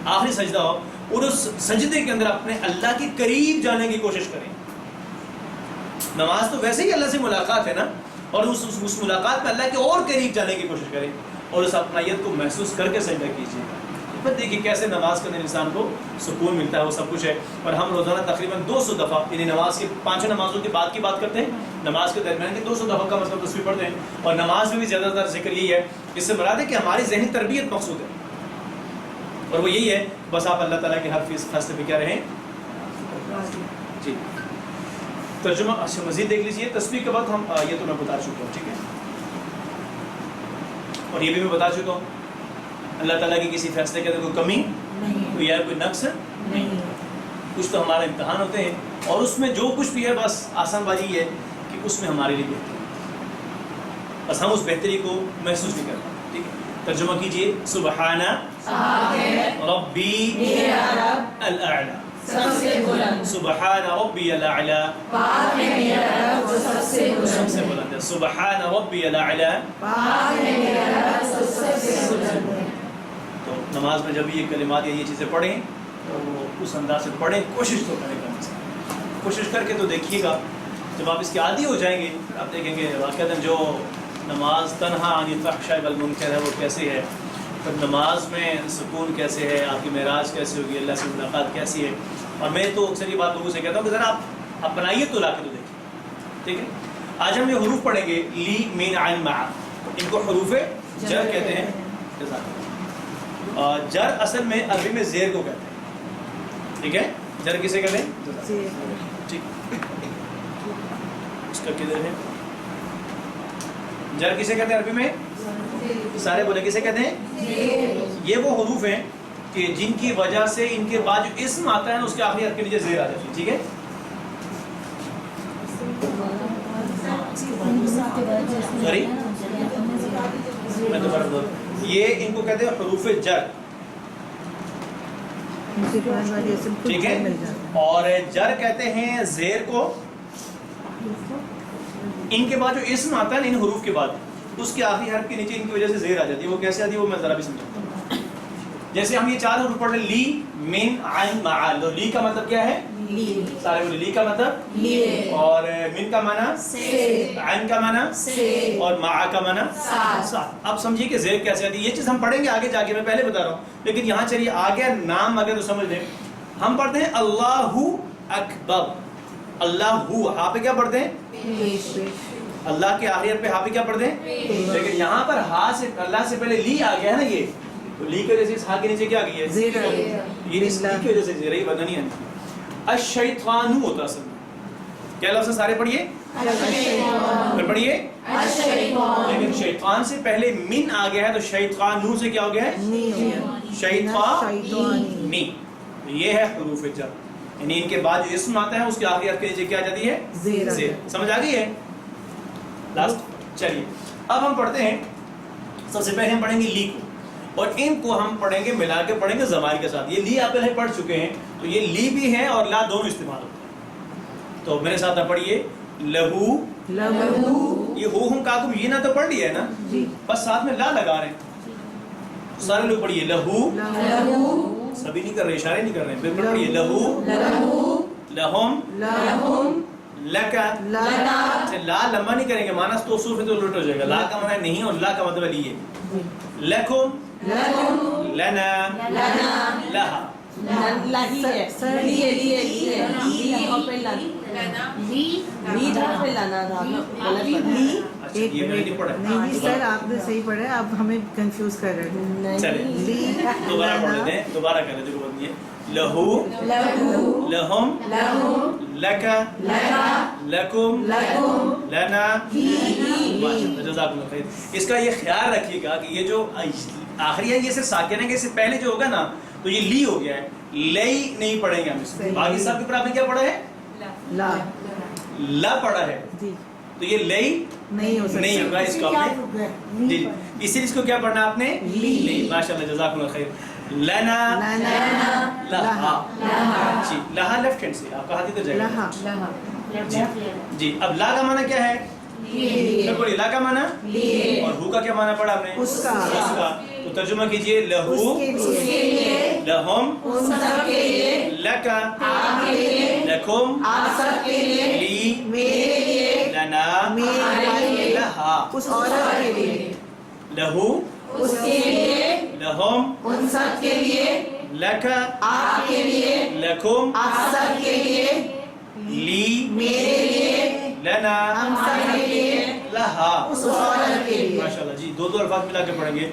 Speaker 1: آخری سجدہ ہو، اور اس سجدے کے اندر اپنے اللہ کے قریب جانے کی کوشش کریں. نماز تو ویسے ہی اللہ سے ملاقات ہے نا، اور اس ملاقات میں اللہ کے اور قریب جانے کی کوشش کریں، اور اس اپنائیت کو محسوس کر کے سجدہ کیجیے. پھر دیکھیے کیسے نماز کے اندر انسان کو سکون ملتا ہے، وہ سب کچھ ہے. اور ہم روزانہ تقریباً 200 دفعہ یعنی نماز کے 5 نمازوں کے بعد کی بات کرتے ہیں، نماز کے درمیان کی 200 دفعہ کا مطلب تصویر پڑھتے ہیں. اور نماز میں بھی زیادہ تر ذکر یہی ہے، اس سے مراد ہے کہ ہماری ذہنی تربیت مقصود ہے، اور وہ یہی ہے بس آپ اللہ تعالیٰ کے ہر فیصلے پہ کیا رہیں. جی ترجمہ اچھا مزید دیکھ لیجیے. تسبیح کے وقت ہم یہ تو میں بتا چکا ہوں، ٹھیک ہے، اور یہ بھی میں بتا چکا ہوں اللہ تعالیٰ کی کسی فیصلے کے اندر کوئی کمی کوئی یا کوئی نقص نہیں. کچھ تو ہمارے امتحان ہوتے ہیں، اور اس میں جو کچھ بھی ہے بس آسان بازی یہ ہے کہ اس میں ہمارے لیے بہتری ہے، بس ہم اس بہتری کو محسوس نہیں کرتے. ٹھیک ہے، ترجمہ کیجیے. سبحانہ ربی الاعلی،
Speaker 3: سب سے بلند.
Speaker 1: سبحان ربی الاعلی،
Speaker 3: پاک ہے میرا رب جو سب سے
Speaker 1: سب سے
Speaker 3: بلند
Speaker 1: بلند ہے. سبحان ربی الاعلی.
Speaker 3: پاک ہے میرا رب جو سب سے بلند ہے.
Speaker 1: تو نماز میں جب یہ کلمات یا یہ چیزیں پڑھیں تو اس انداز سے پڑھیں. کوشش تو کریں گا، کوشش کر کے تو دیکھیے گا. جب آپ اس کے عادی ہو جائیں گے آپ دیکھیں گے واقعتاً جو نماز تنہا عن الفحشاء والمنکر ہے وہ کیسے ہے، پھر نماز میں سکون کیسے ہے، آپ کی معراج کیسے ہوگی، اللہ سے ملاقات کیسی ہے. اور میں تو اکثر یہ بات لوگوں سے کہتا ہوں کہ ذرا آپ اپنائیت تو لا کے تو دیکھیں. ٹھیک ہے، آج ہم یہ حروف پڑھیں گے، لی مین عین مع، ان کو حروف جر کہتے ہیں. جر اصل میں عربی میں زیر کو کہتے ہیں. ٹھیک ہے، جر کسے کہتے ہیں؟ ٹھیک، اس کا کدھر ہے جر کسے کہتے ہیں عربی میں؟ سارے بولے کسے کہتے ہیں؟ یہ وہ حروف ہیں کہ جن کی وجہ سے ان کے بعد جو اسم آتا ہے اس کے آخری حرف کے نیچے زیر آ جاتی ہے. ٹھیک ہے، سوری میں دوبارہ بول، یہ ان کو کہتے ہیں حروف جر. ٹھیک ہے، اور جر کہتے ہیں زیر کو ان کے بعد جو اسم آتا ہے نا ان حروف کے بعد اس کے آخری حرف کے نیچے ان کی وجہ سے زیر آ جاتی ہے. وہ کیسے آتی ہے وہ میں ذرا بھی سمجھاتا ہوں. جیسے ہم یہ 4 حروف پڑھ لیں، لی من عین مع. لی کا مطلب کیا ہے؟ سارے بولے لی کا مطلب
Speaker 3: لیے،
Speaker 1: اور من کا معنی
Speaker 3: سے،
Speaker 1: عین کا معنی
Speaker 3: سے،
Speaker 1: اور مع کا معنی
Speaker 3: ساتھ.
Speaker 1: اب سمجھیے کہ زیر کیسے آتی ہے. یہ چیز ہم پڑھیں گے آگے جا کے، میں پہلے بتا رہا ہوں، لیکن یہاں چلیے آ گیا نام اگر تو سمجھ لیں. ہم پڑھتے ہیں اللہ اکبر، اللہ ہاں پہ کیا پڑھتے ہیں؟ اللہ کے آخر پہ ہاں پہ کیا پڑھتے ہیں؟ لیکن یہاں پر ہاں سے اللہ سے پہلے لی آ گیا ہے نا، یہ تو لی کی وجہ سے اس ہاں کے نیچے کیا گئی ہے؟
Speaker 5: زیر.
Speaker 1: یہ اس لی کی وجہ سے زیر ہی بدن نہیں ہے. الشیطان ہوتا اصل میں کیا لفظ ہے؟ سارے پڑھیے، پھر پڑھیے. لیکن شیطان سے پہلے من آ گیا ہے تو شیطان سے کیا ہو گیا ہے؟ شیطان. یہ ہے حروف جر. یعنی ان کے بعد جو اسم آتا ہے اس کے آخری حرف کے نیچے کیا جاتی ہے؟
Speaker 5: زیر.
Speaker 1: سمجھ آ گئی ہے؟ لاسٹ چلیے اب ہم پڑھتے ہیں. سب سے پہلے ہم پڑھیں گے لی کو، اور ان کو ہم پڑھیں گے ملا کے پڑھیں گے ضمائر کے ساتھ. یہ لی آپ پہلے پڑھ چکے ہیں، تو یہ لی بھی ہے اور لا دونوں استعمال ہوتے ہیں. تو میرے ساتھ آپ پڑھیے لہو. یہ ہو ہم کاکم یہ نہ تو پڑھ لیا ہے نا،
Speaker 5: جی.
Speaker 1: بس ساتھ میں لا لگا رہے ہیں. سارے لوگ پڑھیے لہو. سبھی نہیں کر رہے، اشارے نہیں کر رہے ہیں. بالکل پڑھیے لہو لہم لکا. لا لمبا نہیں کریں گے، معنی تو اصول پہ تو الٹ ہو جائے گا. لا کا معنی نہیں اور لا کا مطلب ہے لکم لنا لہا.
Speaker 6: لہی ہے،
Speaker 5: سر
Speaker 6: لیے اور پھر لانا، لی تھا پھر لانا تھا. لی
Speaker 1: اچھا یہ میں نے نہیں پڑھا.
Speaker 5: نہیں جی سر آپ نے صحیح پڑھا ہے، آپ ہمیں کنفیوز کر رہے تھے.
Speaker 1: چلے
Speaker 5: لی
Speaker 1: دوبارہ پڑھ لیتے ہیں، دوبارہ کر لیتے ہیں. لہو لہم لکا لکم لنا. جزاک اللہ خیر. اس کا یہ خیال رکھیے گا کہ یہ جو آخری ہے یہ صرف ساکن ہے، کہ اس سے پہلے جو ہوگا نا تو یہ لی ہو گیا ہے. لئی نہیں پڑھیں گے ہم اس کو. باقی صاحب کے پر آپ نے کیا پڑھا ہے؟
Speaker 5: لا
Speaker 1: لا پڑھا ہے.
Speaker 5: جی
Speaker 1: تو یہ لئی
Speaker 5: نہیں ہو سکتا.
Speaker 1: نہیں ہوگا. اس کو آپ نے جی اسی لیے اس کو کیا پڑھنا آپ نے؟ لی. ماشاء اللہ جزاک اللہ خیر. لنا لہا. جی لہا لیفٹ ہینڈ سے آپ کا ہاتھ ادھر جائے گا.
Speaker 5: لہا
Speaker 1: جی اب لا کا معنی کیا ہے؟ بالکل لا کا معنی. اور ہو کا کیا معنی پڑھا آپ نے؟
Speaker 5: اس کا.
Speaker 1: اس کا. تو ترجمہ کیجئے لہو لہم لکا لکم لی لنا لہا.
Speaker 5: اس عورت کے لیے،
Speaker 1: لہو
Speaker 3: اس کے لیے،
Speaker 1: لہم
Speaker 3: ان سب کے لیے،
Speaker 1: لکا
Speaker 3: آپ کے لیے،
Speaker 1: لکم
Speaker 3: آپ سب کے لیے،
Speaker 1: لی
Speaker 3: میرے لیے،
Speaker 1: لنا
Speaker 3: ہم سب کے لیے،
Speaker 1: لہا.
Speaker 3: اس عورت کے لیے.
Speaker 1: ماشاءاللہ. جی دو الفاظ ملا کے پڑھیں گے.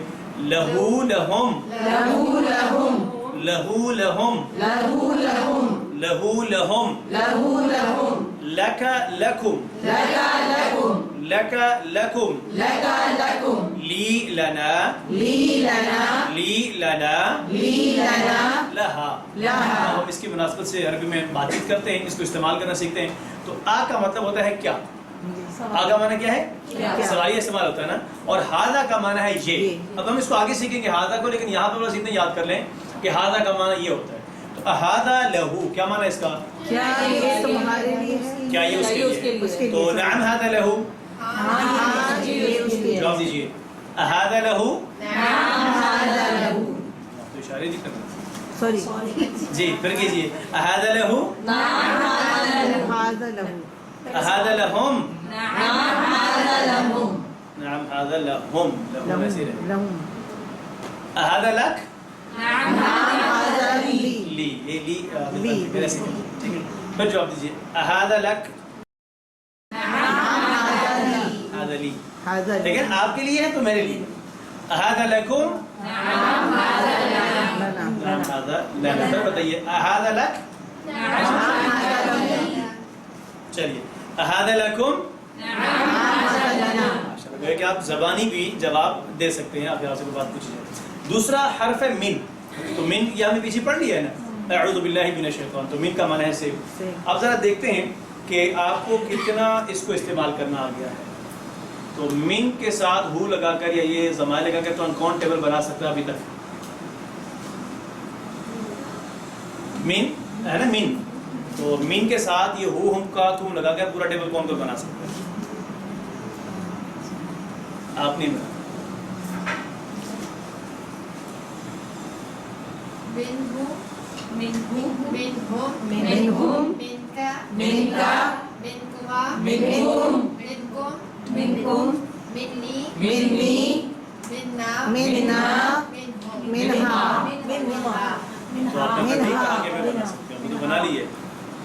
Speaker 1: لہو لہم
Speaker 3: لہو لہم،
Speaker 1: لہو لہم
Speaker 3: لہو لہم،
Speaker 1: لہو لہم
Speaker 3: لہو لہم،
Speaker 1: لکا لکم
Speaker 3: لگا لکم،
Speaker 1: لکا لکم
Speaker 3: لگا لکم،
Speaker 1: لی لنا
Speaker 3: لی لنا،
Speaker 1: لی لنا
Speaker 3: لی لنا،
Speaker 1: لہا.
Speaker 3: لہا.
Speaker 1: ہم اس کی مناسبت سے عربی میں بات چیت کرتے ہیں، اس کو استعمال کرنا سیکھتے ہیں. تو آ کا مطلب ہوتا ہے کیا. آ کا معنی کیا ہے؟ سوالیہ استعمال ہوتا ہے نا. اور ہاذا کا معنی ہے یہ. اب ہم اس کو آگے سیکھیں گے ہاذا کو، لیکن یہاں پہ بس اتنا یاد کر لیں کہ ہاذا کا معنی یہ ہوتا ہے. تو ہاذا لہو کیا معنی ہے اس کا؟
Speaker 5: کیا یہ تمہارے لیے ہے؟
Speaker 1: کیا یہ اس کے لیے؟ تو نعم ھذا لہو.
Speaker 5: ہاں جی یہ اس کے لیے.
Speaker 1: جواب دیجیے. ھذا لہو.
Speaker 3: نعم ھذا لہو.
Speaker 1: تو اشارے نہیں کرنا.
Speaker 5: سوری
Speaker 1: جی پھر کیجیے. ھذا لہو.
Speaker 3: نعم ھذا لہو.
Speaker 5: ہاذا لہو.
Speaker 1: ھذا لہم.
Speaker 3: نعم ھذا لہم.
Speaker 1: نعم ھذا لہم. لہم ایسے ہی رہے.
Speaker 5: لہم.
Speaker 1: ھذا لک.
Speaker 3: نعم ھذا لی.
Speaker 1: لی. یہ لی
Speaker 5: لی.
Speaker 1: میرے سے ٹھیک ہے. پھر جواب دیجیے. ھذا لک.
Speaker 3: نعم ھذا لی.
Speaker 1: ھذا لی.
Speaker 5: ہاذا
Speaker 1: لیکن آپ کے لیے ہے تو میرے لیے. ھذا لکم.
Speaker 3: نعم ھذا لنا.
Speaker 5: لنا
Speaker 1: نعم ھذا لنا. پھر بتائیے. ھذا لک.
Speaker 3: نعم ھذا لی.
Speaker 1: چلیے. ھذا لکم.
Speaker 3: نعم ھذا لنا.
Speaker 1: ماشاءاللہ. گویا کہ آپ زبانی بھی جواب دے سکتے ہیں. آپ یہاں سے کوئی بات پوچھی جائے. دوسرا حرف ہے من. تو من یہ ہم نے پیچھے پڑھ لیا ہے نا. اعوذ باللہ من الشیطان. تو من کا معنی ہے سیو. اب ذرا دیکھتے ہیں کہ آپ کو کتنا اس کو استعمال کرنا آ گیا ہے. تو من کے ساتھ ہو لگا کر یا یہ ضمائر لگا کر تو کون ٹیبل بنا سکتا ہے ابھی تک؟ من ہے نا من. تو من کے ساتھ یہ ہو ہم کا تم لگا کر پورا ٹیبل کون بنا سکتا ہے؟ آپ نہیں بنا.
Speaker 3: منہم، منکا، منکم، منکم، منی،
Speaker 5: منا منہا
Speaker 1: تو آپ نے نہیں کہا کہ میں بنا سکتے ہوں. تو بنا لیے.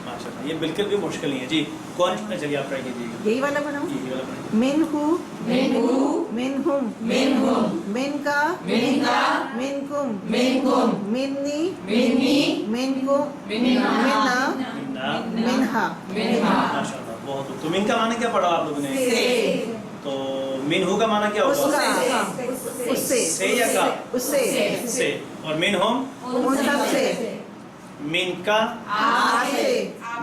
Speaker 1: ماشاءاللہ. یہ بالکل بھی مشکل نہیں ہے. جی کون؟ چلیے آپ ٹرائی کیجیے گا.
Speaker 5: یہی والا بناؤں.
Speaker 1: یہ والا بنائیے.
Speaker 5: منہو
Speaker 3: منہو،
Speaker 5: منہم
Speaker 3: منہم،
Speaker 5: منکا
Speaker 3: منکا،
Speaker 5: منکم
Speaker 3: منکم،
Speaker 5: منی
Speaker 3: منی،
Speaker 5: منکم
Speaker 3: منہا،
Speaker 5: منا
Speaker 1: منا.
Speaker 5: منہا.
Speaker 3: منہا.
Speaker 1: ماشاءاللہ. بہت خوب. تو من کا معنی کیا پڑھا آپ لوگوں نے؟
Speaker 3: سے،
Speaker 1: تو منہو کا معنی کیا
Speaker 5: اس
Speaker 1: ہوگا؟
Speaker 5: کا اس
Speaker 1: سے یا کا؟
Speaker 5: اس سے
Speaker 1: سے. اور منہم
Speaker 5: ان سب سے
Speaker 1: من کا
Speaker 3: آپ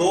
Speaker 1: 2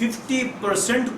Speaker 1: 50%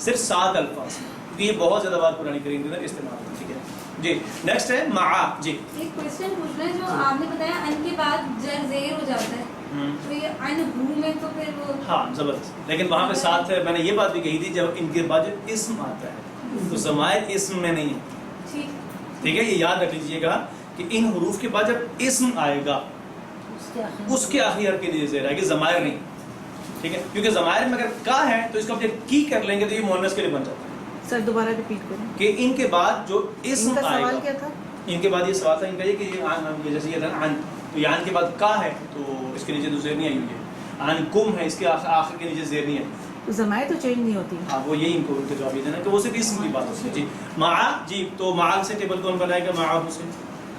Speaker 1: صرف 7 الفاظ، کیونکہ یہ بہت زیادہ بار قرآن کریم کے اندر استعمال ہوتا ہے. ٹھیک ہے جی. نیکسٹ ہے معا. جی
Speaker 2: ایک کوشچن پوچھنا ہے، جو آپ نے بتایا ان کے بعد جر زیر ہو جاتا ہے، تو یہ ان ہو میں تو پھر وہ
Speaker 1: ہاں زبردست. لیکن وہاں پہ ساتھ میں نے یہ بات بھی کہی تھی، جب ان کے بعد جو اسم آتا ہے تو ضمائر اسم میں نہیں ہے. ٹھیک ہے، یہ یاد رکھ لیجیے گا کہ ان حروف کے بعد جب اسم آئے گا اس کے آخری حرف کے لیے زیر آئے گی، ضمائر نہیں. ٹھیک ہے، کیونکہ ضمائر میں اگر کا ہے تو اس کو آپ جب کی کر لیں گے تو یہ مؤنث کے لیے بن جاتا ہے.
Speaker 5: سر دوبارہ ریپیٹ کریں.
Speaker 1: کہ ان کے بعد جو
Speaker 5: ان
Speaker 1: اسم
Speaker 5: کا
Speaker 1: آئے
Speaker 5: سوال
Speaker 1: گا،
Speaker 5: کیا تھا؟
Speaker 1: ان کے بعد یہ سوال تھا ان کا یہ کہ یہ جیسے یہ تھا نا عن، تو یہ عن کے بعد کا ہے تو اس کے نیچے تو زیر نہیں آئی ہوئی ہے. عن کم ہے، اس کے آخر کے نیچے زیر نہیں ہے.
Speaker 5: تو ضمائر تو چینج نہیں ہوتی.
Speaker 1: ہاں وہ یہی ان کو ان کا جواب یہ دینا کہ وہ صرف اسم کی بات ہوتی ہے. جی معا. جی تو معا سے ٹیبل کون بنائے گا؟ معا سے.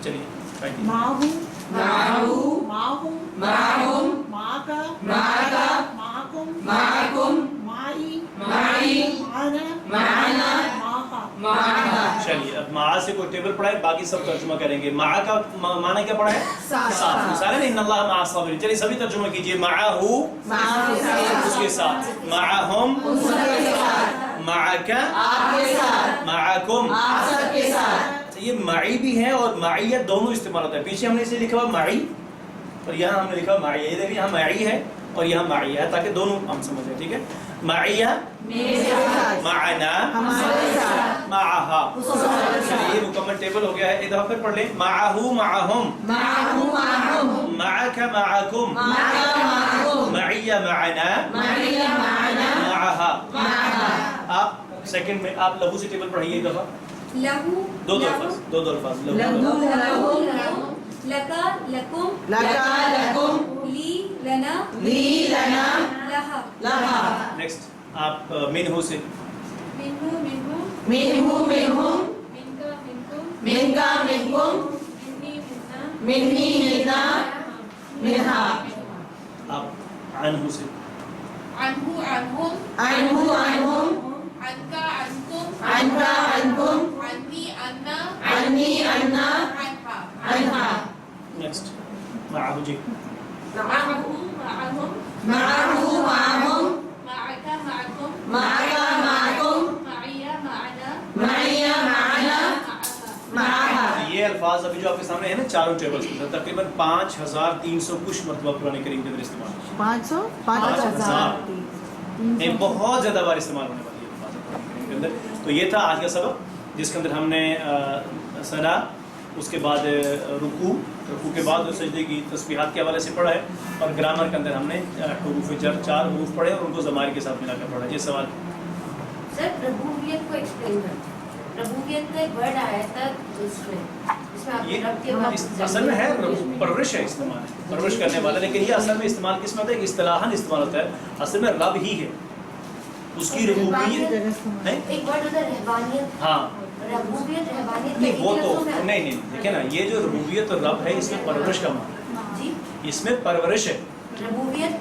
Speaker 1: چلیے
Speaker 4: معہو
Speaker 3: معہو
Speaker 4: معہو
Speaker 3: معہم
Speaker 4: معاکا
Speaker 3: معاکا
Speaker 4: معکم
Speaker 3: معکم
Speaker 4: معی
Speaker 3: معی
Speaker 4: معنا
Speaker 3: معنا
Speaker 4: معہا.
Speaker 3: معنا.
Speaker 1: چلیے اب معا سے کوئی ٹیبل پڑھائے، باقی سب ترجمہ کریں گے. معا کا معنی کیا پڑھا ہے؟ ساتھ. سارے نے ان اللہ مع الصابرین. چلیے سبھی ترجمہ کیجیے. معہو اس کے ساتھ، معہم معک معکم.
Speaker 3: آپ سب کے ساتھ.
Speaker 1: یہ معی بھی ہے اور معیت دونوں استعمال ہوتا ہے. پیچھے ہم نے اسے لکھا ہوا معی اور یہاں ہم نے لکھا معیہ. یہ دیکھیں یہاں معی ہے اور یہاں معیہ ہے تاکہ دونوں ہم سمجھ لیں. ٹھیک ہے، معیہ معنا معہا. چلیے یہ مکمل ٹیبل ہو گیا ہے. ایک دفعہ پھر پڑھ لیں. معہو معہم
Speaker 3: معہو معہم
Speaker 1: معک معکم
Speaker 3: معک معکم
Speaker 1: معیہ معنا
Speaker 3: معی معنا
Speaker 1: معہا.
Speaker 3: معہا.
Speaker 1: آپ سیکنڈ میں آپ لہو سے ٹیبل پڑھائیے ایک دفعہ.
Speaker 2: لہو
Speaker 1: دو الفاظ لہو.
Speaker 3: لہو
Speaker 2: لکا لکم
Speaker 3: لکا لکم
Speaker 2: لی لنا
Speaker 3: لی لنا
Speaker 2: لہا.
Speaker 3: لہا.
Speaker 1: نیکسٹ آپ منہو سے.
Speaker 7: منہو منہو
Speaker 3: منہو منہم
Speaker 7: منکا منکم
Speaker 3: منکا منکم
Speaker 7: منی منا
Speaker 3: منی منا منہا.
Speaker 1: آپ عنہو سے.
Speaker 7: عنہو عنہم
Speaker 3: عنہو عنہم
Speaker 7: عنکا عنکم
Speaker 3: عنکا عنکم
Speaker 7: عنی عنا
Speaker 3: عنی عنا
Speaker 7: عنہا.
Speaker 3: عنہا.
Speaker 1: نیکسٹ معہو. جی
Speaker 7: معہو معہم
Speaker 3: معہو معہم
Speaker 7: معکا معکم
Speaker 3: معکا معکم
Speaker 7: معیہ معنا
Speaker 3: معی معنا معہا.
Speaker 1: یہ الفاظ ابھی جو آپ کے سامنے ہیں نا چاروں ٹیبلز کے ساتھ تقریباً 5300 کچھ مرتبہ قرآن کریم کے اندر استعمال ہوئے.
Speaker 5: 500
Speaker 1: 5000 یہ بہت زیادہ بار استعمال ہونے والی ہے الفاظ قرآن کریم کے اندر. تو یہ تھا آج کا سبق جس کے اندر ہم نے ثنا، اس کے بعد رکوع کے بعد سجدے کی تسبیحات کے حوالے سے پڑھا ہے، اور گرامر کے اندر ہم نے حروف جر 4 حروف پڑھے اور ان کو ضمائر کے ساتھ ملا کر پڑھا. یہ سوال
Speaker 8: سر ربوبیت کو ایکسپلین کریں. ربوبیت کا ایک ورڈ آیا تھا اس میں آپ
Speaker 1: یہ
Speaker 8: رب کے بعد
Speaker 1: اصل میں ہے پرورش ہے، استعمال ہے پرورش کرنے والا، لیکن یہ اصل میں استعمال کس میں ہوتا ہے کہ اصطلاحاً استعمال ہوتا ہے. اصل میں رب ہی ہے، اس کی ربوبیت نہیں.
Speaker 8: ایک ورڈ ہوتا ہے رہبانیت.
Speaker 1: ہاں
Speaker 8: ربوبیت رہبانیت
Speaker 1: نہیں وہ تو نہیں دیکھیں نا، یہ جو ربوبیت اور رب ہے اس میں پرورش کا معنی ہے.
Speaker 8: جی
Speaker 1: اس میں پرورش ہے، ربوبیت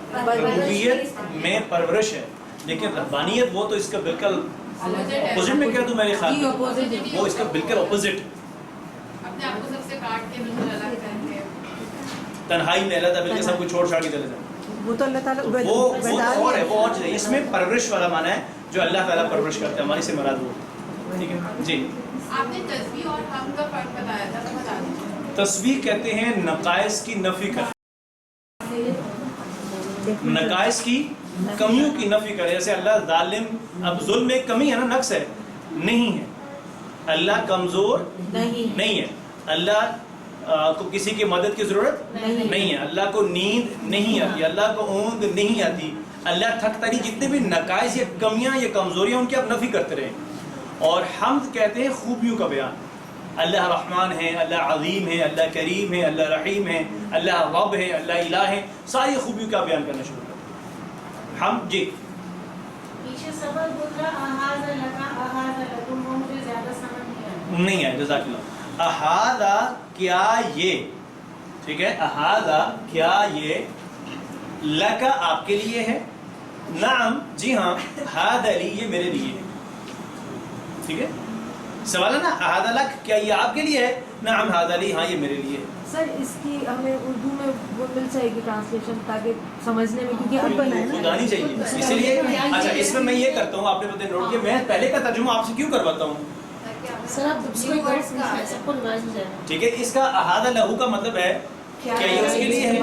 Speaker 1: میں پرورش ہے، لیکن ربانیت وہ تو اس کا بالکل اپوزٹ میں کہہ دوں میرے خیال میں وہ اس کا بالکل اپوزٹ.
Speaker 7: اپنے آپ کو سب سے کاٹ کے بالکل الگ کر کے
Speaker 1: تنہائی میں علیحدہ بالکل سب کچھ چھوڑ چھاڑ کے چلے جائیں.
Speaker 5: وہ تو اللہ تعالیٰ
Speaker 1: وہ اور ہے، وہ اور چیز ہے. اس میں پرورش والا معنی ہے جو اللہ تعالیٰ پرورش کرتا ہے، ہماری سے مراد وہ. ٹھیک ہے جی.
Speaker 7: آپ نے تسبیح اور حمد کا فرق بتایا تھا، تو بتا دیجیے.
Speaker 1: تسبیح کہتے ہیں نقائص کی نفی کر، نقائص کی کمیوں کی نفی کرے. جیسے اللہ ظالم، اب ظلم میں کمی ہے نا، نقص ہے نہیں ہے. اللہ کمزور نہیں ہے، اللہ کو کسی کی مدد کی ضرورت نہیں ہے، اللہ کو نیند نہیں آتی، اللہ کو اونگ نہیں آتی، اللہ تھکتا نہیں. جتنے بھی نقائص یا کمیاں یا کمزوریاں ان کی آپ نفی کرتے رہیں. اور حمد کہتے ہیں خوبیوں کا بیان. اللہ رحمان ہے، اللہ عظیم ہے، اللہ کریم ہے، اللہ رحیم ہے، اللہ رب ہے، اللہ الہ ہے، ساری خوبیوں کا بیان کرنا شروع کرتے ہیں. ہم جی
Speaker 4: پیچھے سبب گزرا احاذ لگا احاذ لکم، وہ مجھے زیادہ سمجھ
Speaker 1: نہیں ہے. جزاک اللہ. احاذا کیا یہ، ٹھیک ہے، احاذا کیا یہ، لکا آپ کے لیے ہے، نعم جی ہاں، ہذا لی یہ میرے لیے ہے. ٹھیک ہے، سوال ہے نا احد لک کیا یہ آپ کے لیے ہے؟ نعم ھذا لی، ہاں یہ میرے لیے ہے.
Speaker 3: سر اس کی ہمیں اردو میں وہ مل جائے گی ٹرانسلیشن تاکہ سمجھنے میں، کیونکہ اب بنا ہے
Speaker 1: خود
Speaker 3: نا.
Speaker 1: آنی چاہیے. اسی لیے اچھا اس میں یہ کرتا ہوں، آپ نے پتہ نوٹ کیا، میں پہلے کا ترجمہ آپ سے کیوں کرواتا ہوں؟
Speaker 8: سر آپ بکس کو ریورس میں سب کو ریوائز ہو جائے گا.
Speaker 1: ٹھیک ہے، اس کا احاطہ لہو کا مطلب ہے کیا یہ اس کے لیے ہے؟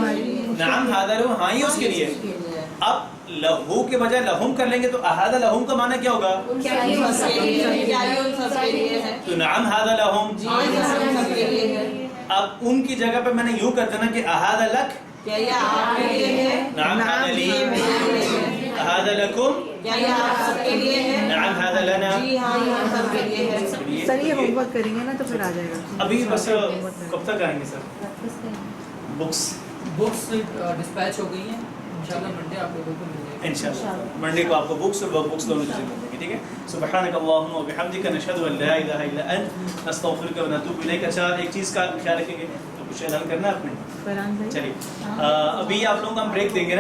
Speaker 1: نعم ھذا لہو، ہاں یہ اس کے لیے ہے. اب لہو کے بجائے لہم کر لیں گے تو احاطہ لہم کا معنی کیا ہوگا؟
Speaker 6: کیا یہ ان سب کے لیے ہے؟
Speaker 1: تو نعم ھذا لہم.
Speaker 6: جی یہ سب کے لیے ہے.
Speaker 1: اب ان کی جگہ پہ میں نے یوں کرتا نا کہ احاطہ لک
Speaker 6: کیا یہ آپ کے لیے ہے؟
Speaker 1: نعم ھذا لی، احاطہ لکم
Speaker 6: کیا یہ آپ سب کے لیے ہے؟
Speaker 1: نعم ھذا لنا.
Speaker 6: جی ہاں یہ ہم سب کے لیے ہے.
Speaker 5: سر یہ ہوم ورک کریں گے نا تو پھر آ جائے گا.
Speaker 1: ابھی بس کب تک آئیں گے سر؟ بکس
Speaker 9: بکس ڈسپیچ ہو گئی ہیں، انشاءاللہ منڈے آپ لوگوں کو مل جائے گی.
Speaker 1: انشاءاللہ منڈے کو آپ کو بکس اور ورک بکس دونوں چیزیں مل جائیں گی. ٹھیک ہے، سبحانک اللہم و بحمدک نشہد ان لا الہ الا انت نستغفرک و نتوب الیک. اچھا ایک چیز کا خیال رکھیں گے، تو کچھ اعلان کرنا ہے آپ نے؟
Speaker 5: فرحان بھائی
Speaker 1: چلیے ابھی آپ لوگوں کو ہم بریک دیں گے.